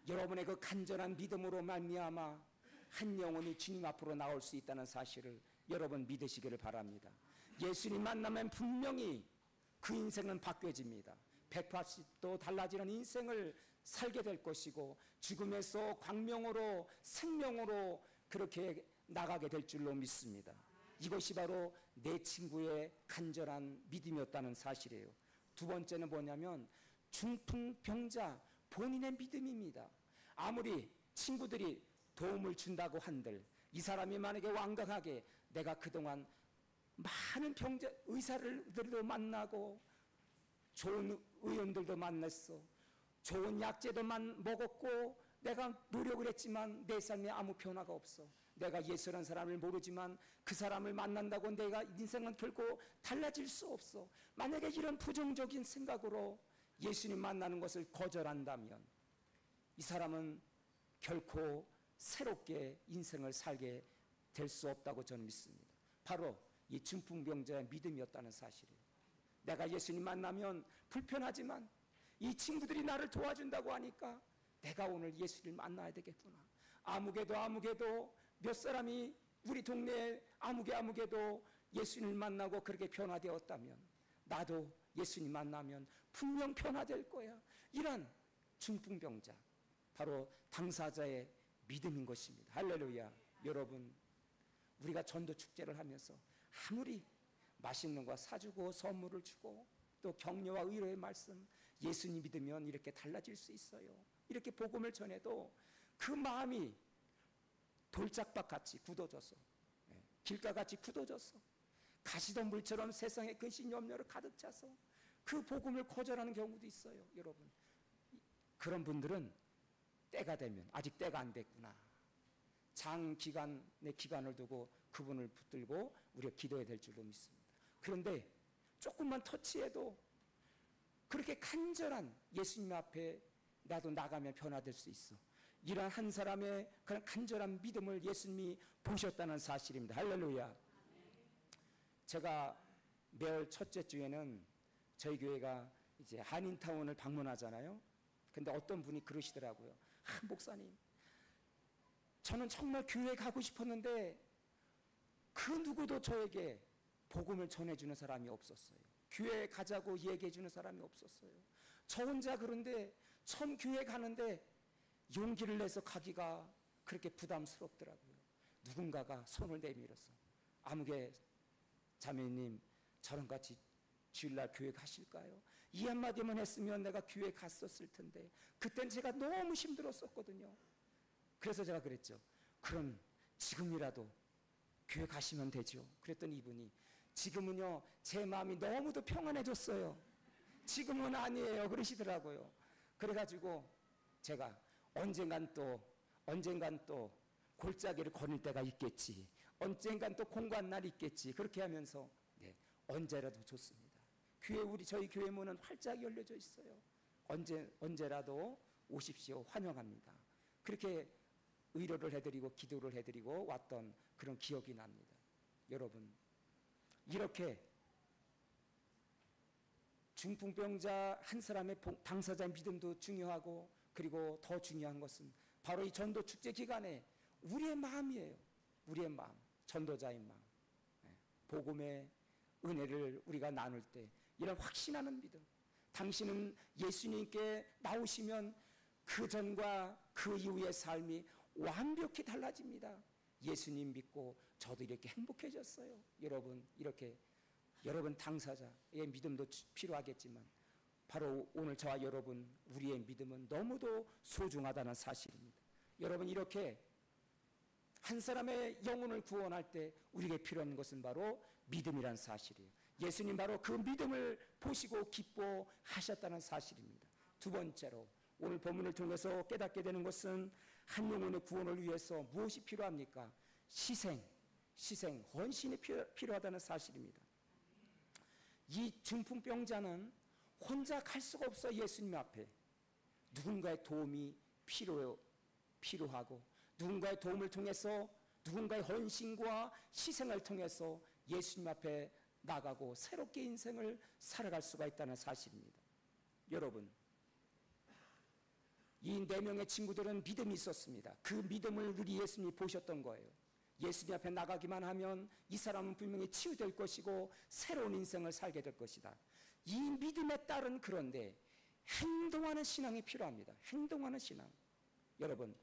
여러분의 그 간절한 믿음으로 말미암아 한 영혼이 주님 앞으로 나올 수 있다는 사실을 여러분 믿으시기를 바랍니다. 예수님 만나면 분명히 그 인생은 바뀌어집니다. 180도 달라지는 인생을 살게 될 것이고 죽음에서 광명으로 생명으로 그렇게 나가게 될 줄로 믿습니다. 이것이 바로 내 친구의 간절한 믿음이었다는 사실이에요. 두 번째는 뭐냐면 중풍병자 본인의 믿음입니다. 아무리 친구들이 도움을 준다고 한들 이 사람이 만약에 완강하게 내가 그동안 많은 병자 의사들도 만나고 좋은 의원들도 만났어, 좋은 약재도 먹었고 내가 노력을 했지만 내 삶에 아무 변화가 없어. 내가 예수라는 사람을 모르지만 그 사람을 만난다고 내가 인생은 결코 달라질 수 없어. 만약에 이런 부정적인 생각으로 예수님 만나는 것을 거절한다면 이 사람은 결코 새롭게 인생을 살게 될 수 없다고 저는 믿습니다. 바로 이 중풍병자의 믿음이었다는 사실이에요. 내가 예수님 만나면 불편하지만 이 친구들이 나를 도와준다고 하니까 내가 오늘 예수를 만나야 되겠구나. 아무개도 몇 사람이 우리 동네에 아무개도 예수님을 만나고 그렇게 변화되었다면 나도 예수님 만나면 분명 변화될 거야. 이런 중풍병자, 바로 당사자의 믿음인 것입니다. 할렐루야. 여러분, 우리가 전도 축제를 하면서 아무리 맛있는 거 사주고 선물을 주고 또 격려와 위로의 말씀, 예수님 믿으면 이렇게 달라질 수 있어요, 이렇게 복음을 전해도 그 마음이 돌짝밭같이 굳어져서, 길가같이 굳어져서 가시덤불처럼 세상의 근심 염려를 가득 차서 그 복음을 거절하는 경우도 있어요. 여러분, 그런 분들은 때가 되면 아직 때가 안 됐구나, 장기간의 기간을 두고 그분을 붙들고 우리가 기도해야 될 줄로 믿습니다. 그런데 조금만 터치해도 그렇게 간절한 예수님 앞에 나도 나가면 변화될 수 있어. 이러한 한 사람의 그런 간절한 믿음을 예수님이 보셨다는 사실입니다. 할렐루야. 제가 매월 첫째 주에는 저희 교회가 이제 한인타운을 방문하잖아요. 근데 어떤 분이 그러시더라고요. 목사님, 저는 정말 교회 가고 싶었는데 그 누구도 저에게 복음을 전해주는 사람이 없었어요. 교회 가자고 얘기해주는 사람이 없었어요. 저 혼자 그런데 처음 교회 가는데 용기를 내서 가기가 그렇게 부담스럽더라고요. 누군가가 손을 내밀어서 아무개 자매님, 저랑 같이 주일날 교회 가실까요? 이 한마디만 했으면 내가 교회 갔었을 텐데 그땐 제가 너무 힘들었었거든요. 그래서 제가 그랬죠. 그럼 지금이라도 교회 가시면 되죠. 그랬더니 이분이 지금은요 제 마음이 너무도 평안해졌어요, 지금은 아니에요, 그러시더라고요. 그래가지고 제가 언젠간 또 골짜기를 거닐 때가 있겠지, 언젠간 또 공고한 날이 있겠지, 그렇게 하면서 언제라도 좋습니다. 저희 교회 문은 활짝 열려져 있어요. 언제라도 오십시오. 환영합니다. 그렇게 의료를 해드리고 기도를 해드리고 왔던 그런 기억이 납니다. 여러분, 이렇게 중풍병자 한 사람의 당사자의 믿음도 중요하고, 그리고 더 중요한 것은 바로 이 전도 축제 기간에 우리의 마음이에요. 우리의 마음, 전도자의 마음. 복음의 은혜를 우리가 나눌 때 이런 확신하는 믿음. 당신은 예수님께 나오시면 그 전과 그 이후의 삶이 완벽히 달라집니다. 예수님 믿고 저도 이렇게 행복해졌어요. 여러분, 이렇게 여러분 당사자의 믿음도 필요하겠지만 바로 오늘 저와 여러분, 우리의 믿음은 너무도 소중하다는 사실입니다. 여러분, 이렇게 한 사람의 영혼을 구원할 때 우리에게 필요한 것은 바로 믿음이란 사실이에요. 예수님 바로 그 믿음을 보시고 기뻐하셨다는 사실입니다. 두 번째로 오늘 본문을 통해서 깨닫게 되는 것은 한 영혼의 구원을 위해서 무엇이 필요합니까? 희생, 헌신이 필요하다는 사실입니다. 이 중풍병자는 혼자 갈 수가 없어. 예수님 앞에 누군가의 도움이 필요하고, 누군가의 도움을 통해서, 누군가의 헌신과 희생을 통해서 예수님 앞에 나가고 새롭게 인생을 살아갈 수가 있다는 사실입니다. 여러분, 이 4명의 친구들은 믿음이 있었습니다. 그 믿음을 우리 예수님이 보셨던 거예요. 예수님 앞에 나가기만 하면 이 사람은 분명히 치유될 것이고 새로운 인생을 살게 될 것이다. 이 믿음에 따른, 그런데 행동하는 신앙이 필요합니다. 행동하는 신앙. 여러분,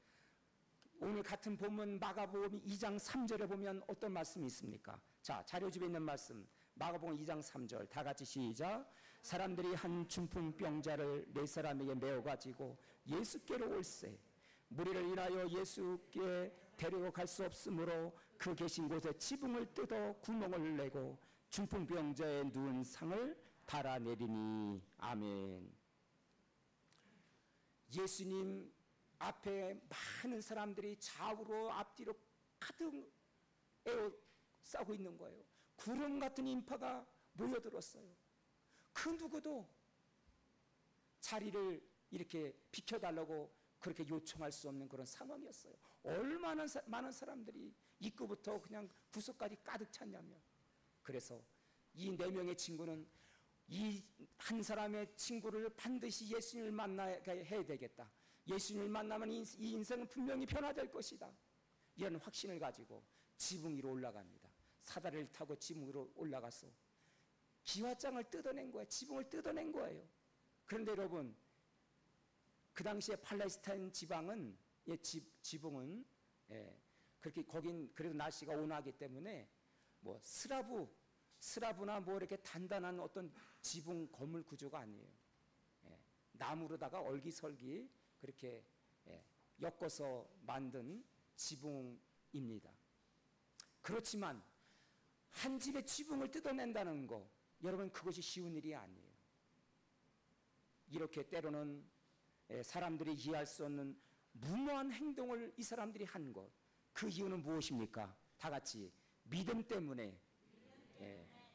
오늘 같은 본문 마가복음 2장 3절에 보면 어떤 말씀이 있습니까? 자, 자료집에 있는 말씀, 마가복음 2장 3절, 다 같이 시작. 사람들이 한 중풍병자를 4사람에게 메어가지고 예수께로 올세, 무리를 인하여 예수께 데려갈 수 없으므로 그 계신 곳에 지붕을 뜯어 구멍을 내고 중풍병자의 누운 상을 달아내리니. 아멘. 예수님 앞에 많은 사람들이 좌우로 앞뒤로 가득 에워싸고 있는 거예요. 구름 같은 인파가 모여들었어요. 그 누구도 자리를 이렇게 비켜달라고 그렇게 요청할 수 없는 그런 상황이었어요. 얼마나 많은 사람들이 입구부터 그냥 구석까지 가득 찼냐면. 그래서 이 4명의 친구는 이 한 사람의 친구를 반드시 예수님을 만나게 해야 되겠다. 예수님을 만나면 이 인생은 분명히 변화될 것이다. 이런 확신을 가지고 지붕 위로 올라갑니다. 사다리를 타고 지붕 위로 올라가서 기와장을 뜯어낸 거예요. 지붕을 뜯어낸 거예요. 그런데 여러분, 그 당시에 팔레스타인 지방은, 지붕은, 그렇게 거긴 그래도 날씨가 온화하기 때문에 뭐 스라브나 뭐 이렇게 단단한 어떤 지붕 건물 구조가 아니에요. 나무로다가 얼기설기 그렇게 엮어서 만든 지붕입니다. 그렇지만 한 집의 지붕을 뜯어낸다는 거, 여러분, 그것이 쉬운 일이 아니에요. 이렇게 때로는 사람들이 이해할 수 없는 무모한 행동을 이 사람들이 한 것, 그 이유는 무엇입니까? 다 같이 믿음 때문에.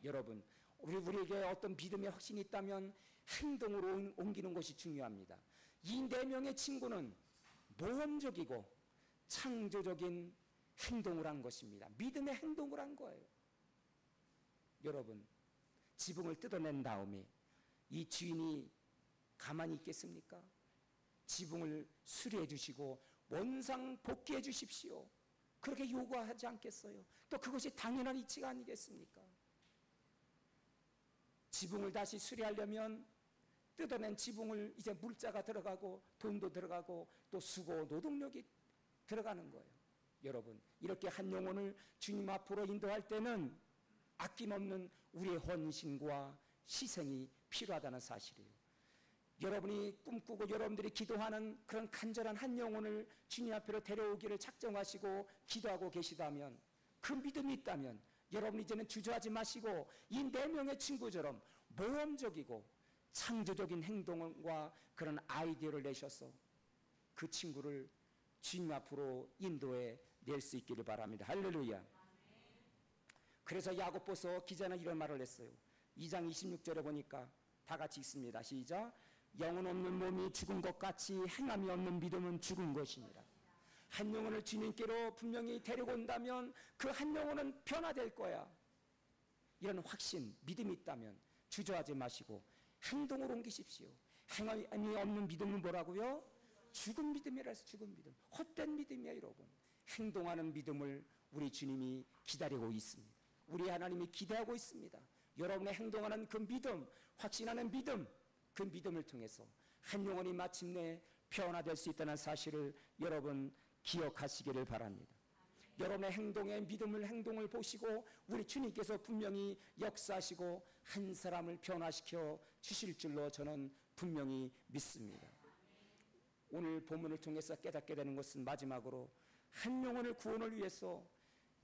여러분, 우리에게 어떤 믿음의 확신이 있다면 행동으로 옮기는 것이 중요합니다. 이 4명의 친구는 모험적이고 창조적인 행동을 한 것입니다. 믿음의 행동을 한 거예요. 여러분, 지붕을 뜯어낸 다음에 이 주인이 가만히 있겠습니까? 지붕을 수리해 주시고 원상 복귀해 주십시오, 그렇게 요구하지 않겠어요? 또 그것이 당연한 이치가 아니겠습니까? 지붕을 다시 수리하려면 뜯어낸 지붕을 이제 물자가 들어가고 돈도 들어가고 또 수고 노동력이 들어가는 거예요. 여러분, 이렇게 한 영혼을 주님 앞으로 인도할 때는 아낌없는 우리의 헌신과 희생이 필요하다는 사실이에요. 여러분이 꿈꾸고 여러분들이 기도하는 그런 간절한 한 영혼을 주님 앞으로 데려오기를 작정하시고 기도하고 계시다면, 그 믿음이 있다면 여러분 이제는 주저하지 마시고 이 4명의 친구처럼 모험적이고 창조적인 행동과 그런 아이디어를 내셔서 그 친구를 주님 앞으로 인도해 낼 수 있기를 바랍니다. 할렐루야. 그래서 야고보서 기자는 이런 말을 했어요. 2장 26절에 보니까 다 같이 읽습니다. 시작. 영혼 없는 몸이 죽은 것 같이 행함이 없는 믿음은 죽은 것이니라. 한 영혼을 주님께로 분명히 데리고 온다면 그 한 영혼은 변화될 거야. 이런 확신, 믿음이 있다면 주저하지 마시고 행동으로 옮기십시오. 행함이 없는 믿음은 뭐라고요? 죽은 믿음이라 해서 죽은 믿음. 헛된 믿음이야 여러분. 행동하는 믿음을 우리 주님이 기다리고 있습니다. 우리 하나님이 기대하고 있습니다. 여러분의 행동하는 그 믿음, 확신하는 믿음, 그 믿음을 통해서 한 영혼이 마침내 변화될 수 있다는 사실을 여러분 기억하시기를 바랍니다. 여러분의 행동을 보시고 우리 주님께서 분명히 역사하시고 한 사람을 변화시켜 주실 줄로 저는 분명히 믿습니다. 오늘 본문을 통해서 깨닫게 되는 것은 마지막으로 한 영혼을 구원을 위해서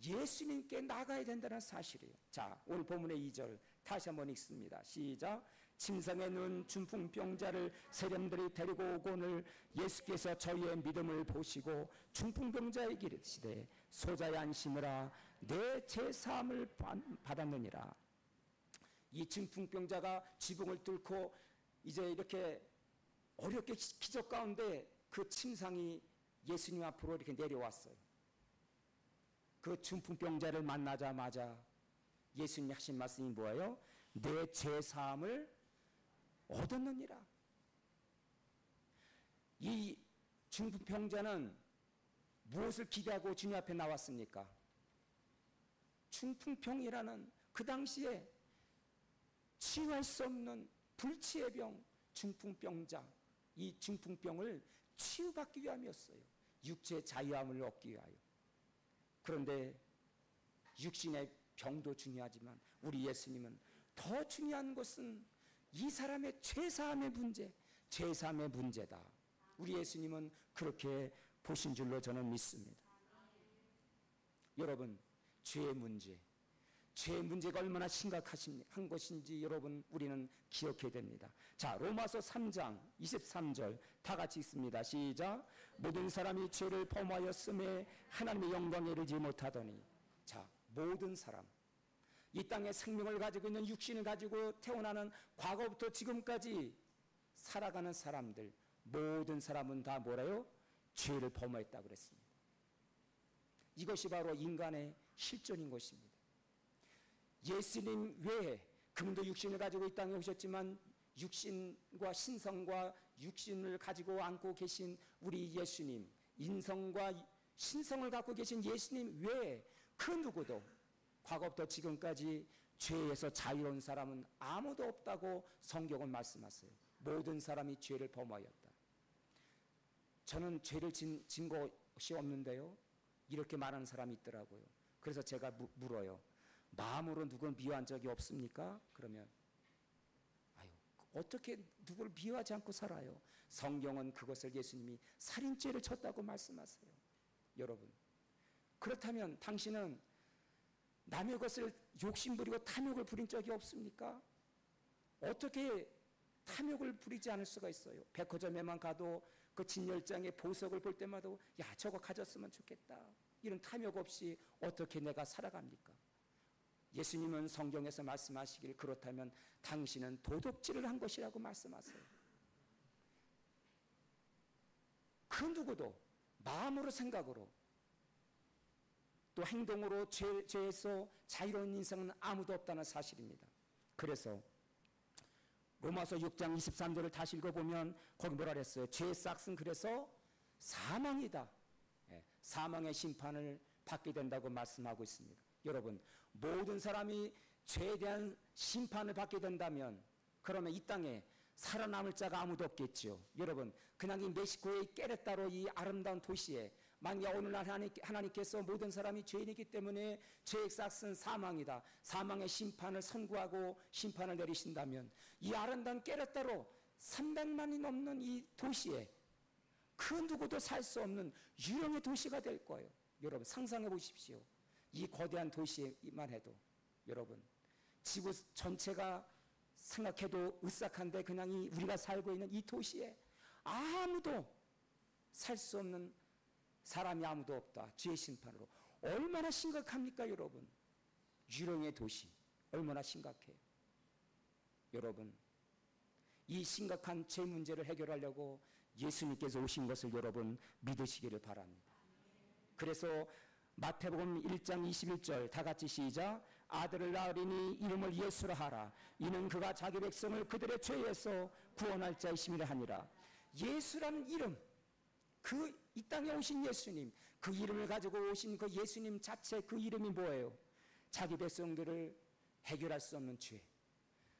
예수님께 나가야 된다는 사실이에요. 자, 오늘 본문의 2절 다시 한번 읽습니다. 시작. 침상에 누운 중풍병자를 세령들이 데리고 오거늘 예수께서 저희의 믿음을 보시고 중풍병자에게 이르시되 소자의 안심으라 내 죄사함을 받았느니라. 이 중풍병자가 지붕을 뚫고 이제 이렇게 어렵게 기적 가운데 그 침상이 예수님 앞으로 이렇게 내려왔어요. 그 중풍병자를 만나자마자 예수님이 하신 말씀이 뭐예요? 내 죄사함을 얻었느니라. 이 중풍병자는 무엇을 기대하고 주님 앞에 나왔습니까? 중풍병이라는 그 당시에 치유할 수 없는 불치의 병, 중풍병자, 이 중풍병을 치유받기 위함이었어요. 육체의 자유함을 얻기 위하여. 그런데 육신의 병도 중요하지만 우리 예수님은 더 중요한 것은 이 사람의 죄사함의 문제, 죄사함의 문제다. 우리 예수님은 그렇게 보신 줄로 저는 믿습니다. 여러분, 죄의 문제가 얼마나 심각한 것인지 여러분 우리는 기억해야 됩니다. 자, 로마서 3장 23절 다 같이 읽습니다. 시작. 모든 사람이 죄를 범하였음에 하나님의 영광에 이르지 못하더니. 자, 모든 사람, 이 땅에 생명을 가지고 있는 육신을 가지고 태어나는 과거부터 지금까지 살아가는 사람들, 모든 사람은 다 뭐래요? 죄를 범했다고 그랬습니다. 이것이 바로 인간의 실존인 것입니다. 예수님 외에 그분도 육신을 가지고 이 땅에 오셨지만 육신과 신성과 육신을 가지고 안고 계신 우리 예수님, 인성과 신성을 갖고 계신 예수님 외에 그 누구도 과거부터 지금까지 죄에서 자유로운 사람은 아무도 없다고 성경은 말씀하세요. 모든 사람이 죄를 범하였다. 저는 죄를 진 것이 없는데요. 이렇게 말하는 사람이 있더라고요. 그래서 제가 물어요. 마음으로 누구를 미워한 적이 없습니까? 그러면 어떻게 누구를 미워하지 않고 살아요? 성경은 그것을 예수님이 살인죄를 쳤다고 말씀하세요. 여러분, 그렇다면 당신은 남의 것을 욕심부리고 탐욕을 부린 적이 없습니까? 어떻게 탐욕을 부리지 않을 수가 있어요? 백화점에만 가도 그 진열장의 보석을 볼 때마다 야, 저거 가졌으면 좋겠다. 이런 탐욕 없이 어떻게 내가 살아갑니까? 예수님은 성경에서 말씀하시길 그렇다면 당신은 도둑질을 한 것이라고 말씀하세요. 그 누구도 마음으로 생각으로 또 행동으로 죄에서 자유로운 인생은 아무도 없다는 사실입니다. 그래서 로마서 6장 23절을 다시 읽어보면 거기 뭐라 그랬어요? 죄의 싹은 그래서 사망이다. 사망의 심판을 받게 된다고 말씀하고 있습니다. 여러분, 모든 사람이 죄에 대한 심판을 받게 된다면 그러면 이 땅에 살아남을 자가 아무도 없겠죠. 여러분, 그냥 이 멕시코의 깨레따로 이 아름다운 도시에 만약 오늘날 하나님께서 모든 사람이 죄인이기 때문에 죄의 싹은 사망이다. 사망의 심판을 선고하고 심판을 내리신다면 이 아름다운 깨레따로 300만이 넘는 이 도시에 그 누구도 살 수 없는 유령의 도시가 될 거예요. 여러분 상상해 보십시오. 이 거대한 도시만 해도 여러분 지구 전체가 생각해도 으싹한데 그냥 우리가 살고 있는 이 도시에 아무도 살 수 없는 사람이 아무도 없다. 죄의 심판으로. 얼마나 심각합니까 여러분. 유령의 도시 얼마나 심각해요. 여러분, 이 심각한 죄 문제를 해결하려고 예수님께서 오신 것을 여러분 믿으시기를 바랍니다. 그래서 마태복음 1장 21절 다 같이 시작. 아들을 낳으리니 이름을 예수라 하라. 이는 그가 자기 백성을 그들의 죄에서 구원할 자이심이라 하니라. 예수라는 이름, 그 이 땅에 오신 예수님, 그 이름을 가지고 오신 그 예수님 자체, 그 이름이 뭐예요? 자기 백성들을 해결할 수 없는 죄,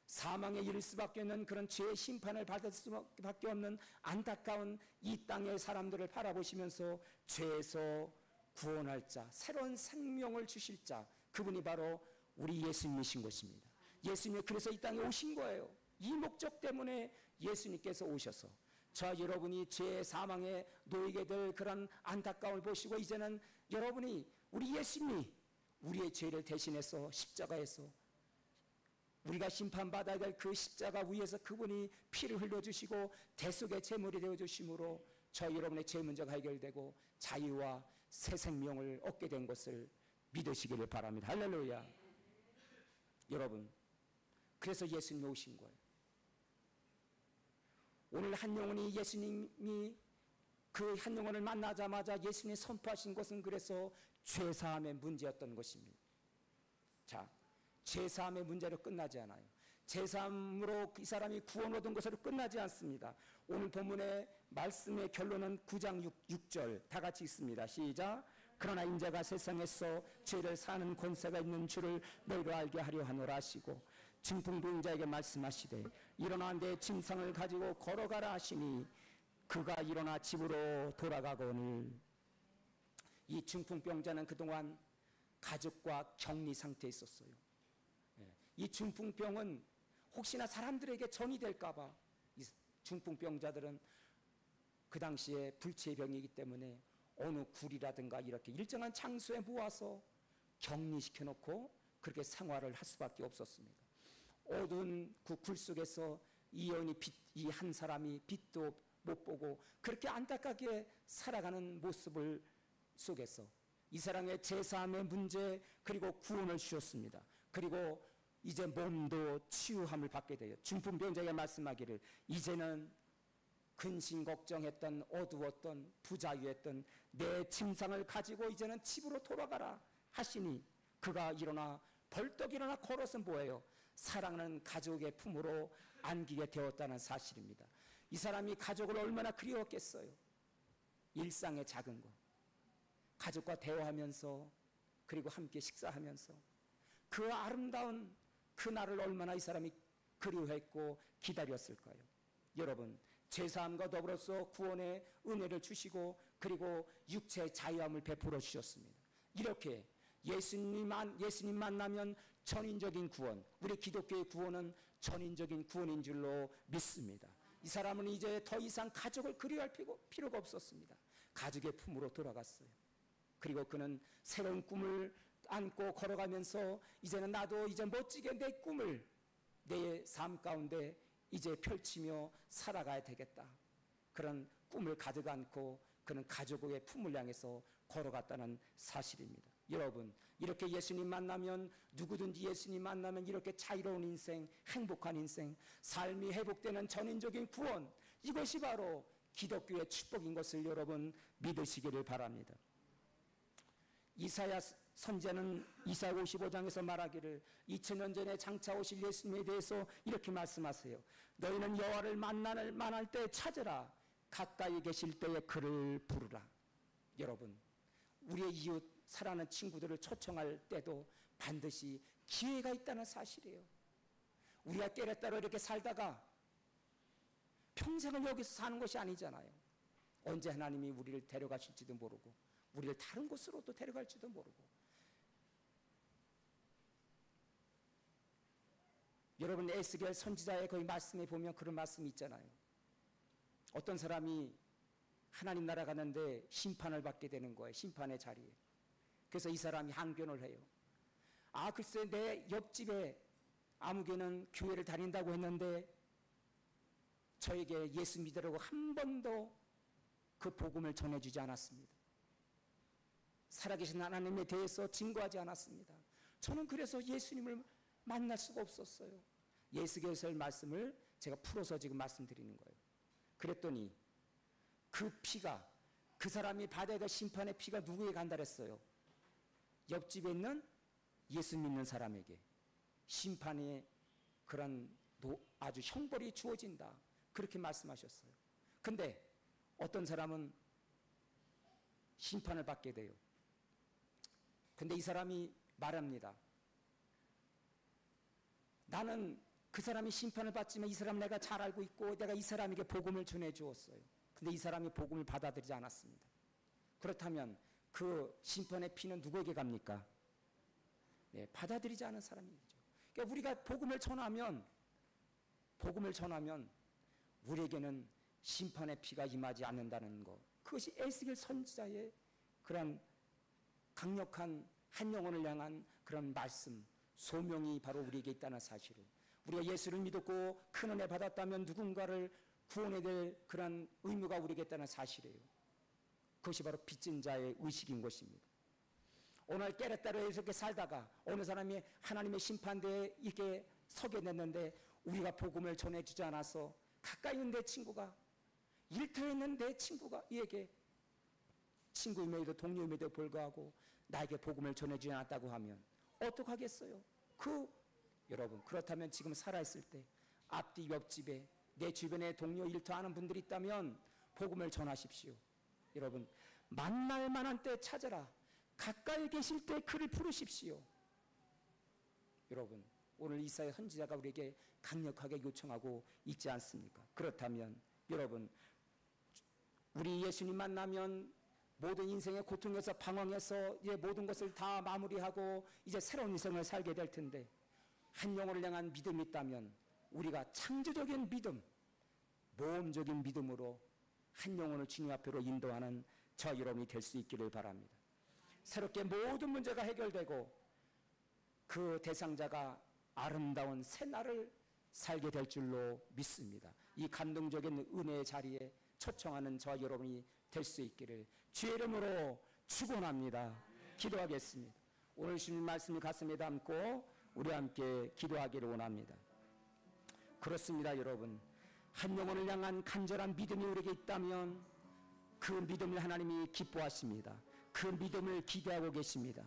사망에 이를 수밖에 없는 그런 죄의 심판을 받을 수밖에 없는 안타까운 이 땅의 사람들을 바라보시면서 죄에서 구원할 자, 새로운 생명을 주실 자, 그분이 바로 우리 예수님이신 것입니다. 예수님이 그래서 이 땅에 오신 거예요. 이 목적 때문에 예수님께서 오셔서 저 여러분이 죄의 사망에 놓이게 될 그런 안타까움을 보시고 이제는 여러분이 우리 예수님이 우리의 죄를 대신해서 십자가에서 우리가 심판받아야 될 그 십자가 위에서 그분이 피를 흘려주시고 대속의 제물이 되어주심으로 저 여러분의 죄 문제가 해결되고 자유와 새 생명을 얻게 된 것을 믿으시기를 바랍니다. 할렐루야. 여러분, 그래서 예수님이 오신 거예요. 오늘 한 영혼이 예수님이 그 한 영혼을 만나자마자 예수님이 선포하신 것은 그래서 죄사함의 문제였던 것입니다. 자, 죄사함의 문제로 끝나지 않아요. 죄사함으로 이 사람이 구원 얻은 것으로 끝나지 않습니다. 오늘 본문의 말씀의 결론은 9장 6절 다 같이 있습니다. 시작. 그러나 인자가 세상에서 죄를 사는 권세가 있는 줄을 너희로 알게 하려 하노라 하시고 중풍병자에게 말씀하시되 일어나 내 침상을 가지고 걸어가라 하시니 그가 일어나 집으로 돌아가거늘. 이 중풍병자는 그동안 가족과 격리 상태에 있었어요. 이 중풍병은 혹시나 사람들에게 전이 될까봐 이 중풍병자들은 그 당시에 불치의 병이기 때문에 어느 굴이라든가 이렇게 일정한 장소에 모아서 격리시켜 놓고 그렇게 생활을 할 수밖에 없었습니다. 어두운 그 굴 속에서 이 여인이 이 한 사람이 빛도 못 보고 그렇게 안타깝게 살아가는 모습을 속에서 이 사람의 제사함의 문제 그리고 구원을 주셨습니다. 그리고 이제 몸도 치유함을 받게 돼요. 중풍병자가 말씀하기를 이제는 근심 걱정했던 어두웠던 부자유했던 내 침상을 가지고 이제는 집으로 돌아가라 하시니 그가 일어나 벌떡 일어나 걸어서 뭐예요? 사랑하는 가족의 품으로 안기게 되었다는 사실입니다. 이 사람이 가족을 얼마나 그리웠겠어요. 일상의 작은 것, 가족과 대화하면서 그리고 함께 식사하면서 그 아름다운 그날을 얼마나 이 사람이 그리워했고 기다렸을까요? 여러분, 죄사함과 더불어서 구원의 은혜를 주시고 그리고 육체의 자유함을 베풀어 주셨습니다. 이렇게 예수님 만나면 전인적인 구원, 우리 기독교의 구원은 전인적인 구원인 줄로 믿습니다. 이 사람은 이제 더 이상 가족을 그리워할 필요가 없었습니다. 가족의 품으로 돌아갔어요. 그리고 그는 새로운 꿈을 안고 걸어가면서 이제는 나도 이제 멋지게 내 꿈을 내 삶 가운데 이제 펼치며 살아가야 되겠다. 그런 꿈을 가득 안고 그는 가족의 품을 향해서 걸어갔다는 사실입니다. 여러분, 이렇게 예수님 만나면 누구든지 예수님 만나면 이렇게 자유로운 인생, 행복한 인생, 삶이 회복되는 전인적인 구원, 이것이 바로 기독교의 축복인 것을 여러분 믿으시기를 바랍니다. 이사야 선지자는 이사야 55장에서 말하기를 2000년 전에 장차 오실 예수님에 대해서 이렇게 말씀하세요. 너희는 여호와를 만날 때 찾으라. 가까이 계실 때에 그를 부르라. 여러분, 우리의 이웃 사랑하는 친구들을 초청할 때도 반드시 기회가 있다는 사실이에요. 우리가 깨레따로 이렇게 살다가 평생을 여기서 사는 것이 아니잖아요. 언제 하나님이 우리를 데려가실지도 모르고 우리를 다른 곳으로도 데려갈지도 모르고. 여러분, 에스겔 선지자의 거기 말씀에 보면 그런 말씀이 있잖아요. 어떤 사람이 하나님 나라 가는데 심판을 받게 되는 거예요. 심판의 자리에. 그래서 이 사람이 항변을 해요. 아, 글쎄 내 옆집에 아무개는 교회를 다닌다고 했는데 저에게 예수 믿으라고 한 번도 그 복음을 전해주지 않았습니다. 살아계신 하나님에 대해서 증거하지 않았습니다. 저는 그래서 예수님을 만날 수가 없었어요. 예수께서의 말씀을 제가 풀어서 지금 말씀드리는 거예요. 그랬더니 그 피가, 그 사람이 받아야 될 심판의 피가 누구에게 간다 그랬어요? 옆집에 있는 예수 믿는 사람에게 심판의 그런 아주 형벌이 주어진다, 그렇게 말씀하셨어요. 근데 어떤 사람은 심판을 받게 돼요. 근데 이 사람이 말합니다. 나는 그 사람이 심판을 받지만 이 사람 내가 잘 알고 있고 내가 이 사람에게 복음을 전해주었어요. 근데 이 사람이 복음을 받아들이지 않았습니다. 그렇다면 그 심판의 피는 누구에게 갑니까? 네, 받아들이지 않은 사람이죠. 그러니까 우리가 복음을 전하면 우리에게는 심판의 피가 임하지 않는다는 것, 그것이 에스겔 선지자의 그런 강력한 한 영혼을 향한 그런 말씀, 소명이 바로 우리에게 있다는 사실을, 우리가 예수를 믿었고 큰 은혜 받았다면 누군가를 구원해야 될 그런 의무가 우리에게 있다는 사실이에요. 그것이 바로 빚진 자의 의식인 것입니다. 오늘 깨랬다로 이렇게 살다가 어느 사람이 하나님의 심판대에 이렇게 서게 됐는데 우리가 복음을 전해주지 않아서 가까이 있는 내 친구가, 일터에 있는 내 친구가 이에게 친구임에도 동료임에도 불구하고 나에게 복음을 전해주지 않았다고 하면 어떡하겠어요? 여러분, 그렇다면 지금 살아있을 때 앞뒤 옆집에 내 주변에 동료 일터하는 분들이 있다면 복음을 전하십시오. 여러분, 만날 만한 때 찾아라. 가까이 계실 때 그를 부르십시오. 여러분, 오늘 이사야 선지자가 우리에게 강력하게 요청하고 있지 않습니까? 그렇다면 여러분, 우리 예수님 만나면 모든 인생의 고통에서 방황해서 이제 모든 것을 다 마무리하고 이제 새로운 인생을 살게 될 텐데, 한 영혼을 향한 믿음이 있다면 우리가 창조적인 믿음, 모험적인 믿음으로 한 영혼을 주님 앞으로 인도하는 저 여러분이 될 수 있기를 바랍니다. 새롭게 모든 문제가 해결되고 그 대상자가 아름다운 새날을 살게 될 줄로 믿습니다. 이 감동적인 은혜의 자리에 초청하는 저 여러분이 될 수 있기를 주의 이름으로 축원합니다. 기도하겠습니다. 오늘 주님 말씀을 가슴에 담고 우리 함께 기도하기를 원합니다. 그렇습니다, 여러분. 한 영혼을 향한 간절한 믿음이 우리에게 있다면 그 믿음을 하나님이 기뻐하십니다. 그 믿음을 기대하고 계십니다.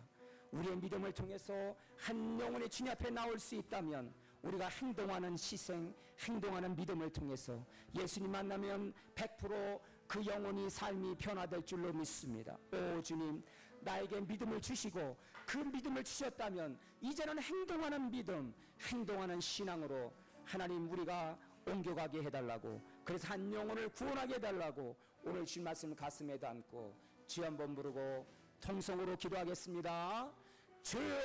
우리의 믿음을 통해서 한 영혼의 주님 앞에 나올 수 있다면 우리가 행동하는 희생, 행동하는 믿음을 통해서 예수님 만나면 100% 그 영혼이 삶이 변화될 줄로 믿습니다. 오 주님, 나에게 믿음을 주시고 그 믿음을 주셨다면 이제는 행동하는 믿음, 행동하는 신앙으로 하나님 우리가 옮겨가게 해달라고, 그래서 한 영혼을 구원하게 해달라고 오늘 주님 말씀을 가슴에 담고 주여 한번 부르고 통성으로 기도하겠습니다. 주여,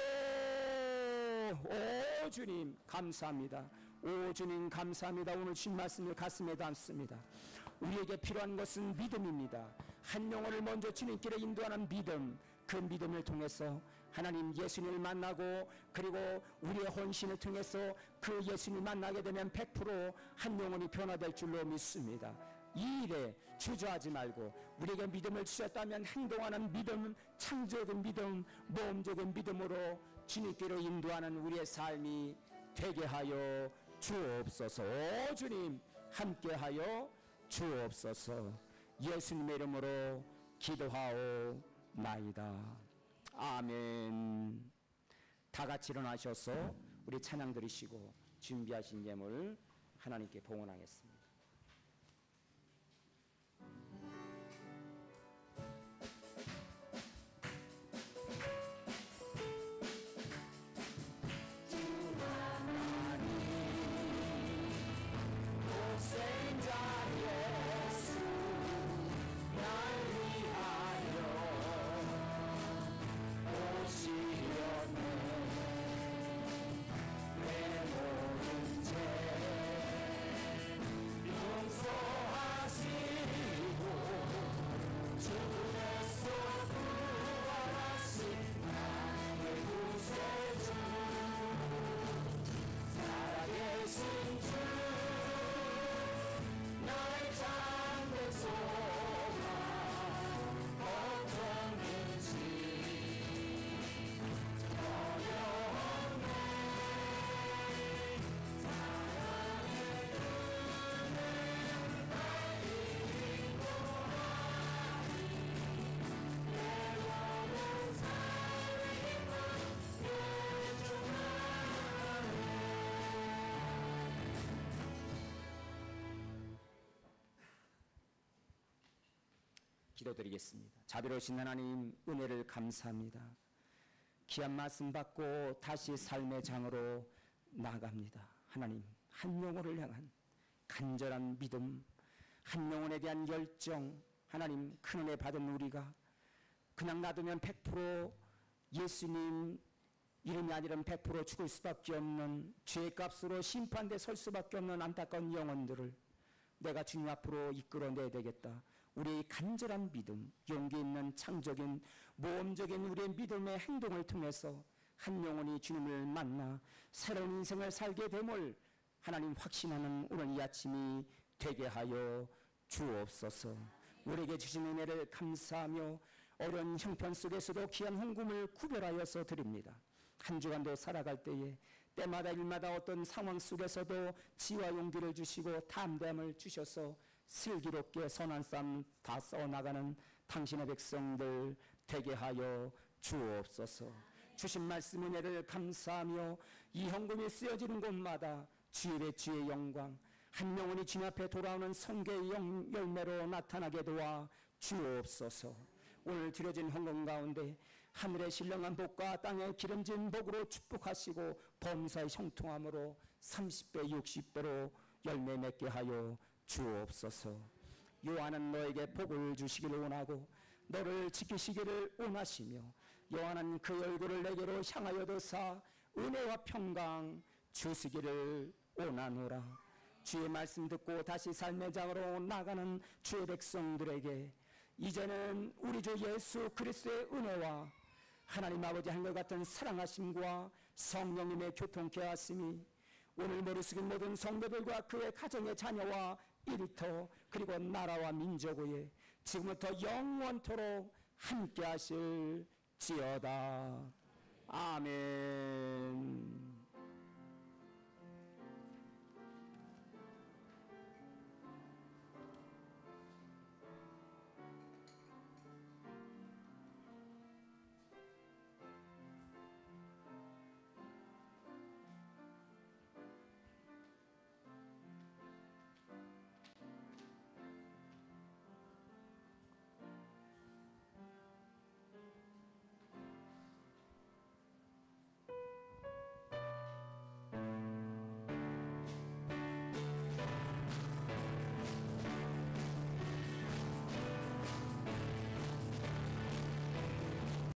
오 주님 감사합니다. 오 주님 감사합니다. 오늘 주님 말씀을 가슴에 담습니다. 우리에게 필요한 것은 믿음입니다. 한 영혼을 먼저 주님께로 인도하는 믿음, 그 믿음을 통해서 하나님 예수님을 만나고 그리고 우리의 헌신을 통해서 그 예수님을 만나게 되면 100%한 영혼이 변화될 줄로 믿습니다. 이 일에 주저하지 말고 우리에게 믿음을 주셨다면 행동하는 믿음, 창조적인 믿음, 모험적인 믿음으로 주님께로 인도하는 우리의 삶이 되게 하여 주옵소서. 오 주님 함께하여 주옵소서. 예수님의 이름으로 기도하오나이다. 아멘. 다 같이 일어나셔서 우리 찬양 드리시고 준비하신 예물 하나님께 봉헌하겠습니다. 기도드리겠습니다. 자비로우신 하나님, 은혜를 감사합니다. 귀한 말씀 받고 다시 삶의 장으로 나아갑니다. 하나님, 한 영혼을 향한 간절한 믿음, 한 영혼에 대한 열정, 하나님, 큰 은혜 받은 우리가 그냥 놔두면 100% 예수님 이름이 아니라면 100% 죽을 수밖에 없는 죄의 값으로 심판대 설 수밖에 없는 안타까운 영혼들을 내가 주님 앞으로 이끌어내야 되겠다. 우리의 간절한 믿음, 용기 있는 창조적인 모험적인 우리의 믿음의 행동을 통해서 한 영혼이 주님을 만나 새로운 인생을 살게 됨을 하나님 확신하는 오늘 이 아침이 되게 하여 주옵소서. 우리에게 주신 은혜를 감사하며 어려운 형편 속에서도 귀한 헌금을 구별하여서 드립니다. 한 주간도 살아갈 때에 때마다 일마다 어떤 상황 속에서도 지혜와 용기를 주시고 담대함을 주셔서 슬기롭게 선한 삶 다 써나가는 당신의 백성들 되게 하여 주옵소서. 주신 말씀 은혜를 감사하며 이 헌금이 쓰여지는 곳마다 주의 주의 영광, 한 영혼이 주님 앞에 돌아오는 성계의 열매로 나타나게 도와 주옵소서. 오늘 드려진 헌금 가운데 하늘의 신령한 복과 땅의 기름진 복으로 축복하시고 범사의 형통함으로 30배 60배로 열매 맺게 하여 주옵소서. 요한은 너에게 복을 주시기를 원하고 너를 지키시기를 원하시며 요한은 그 얼굴을 내게로 향하여 드사 은혜와 평강 주시기를 원하노라. 주의 말씀 듣고 다시 삶의 장으로 나가는 주의 백성들에게 이제는 우리 주 예수 그리스도의 은혜와 하나님 아버지 한결같은 사랑하심과 성령님의 교통케 하심이 오늘 머리 숙인 모든 성도들과 그의 가정의 자녀와 일터 그리고 나라와 민족 위에 지금부터 영원토록 함께 하실지어다. 아멘.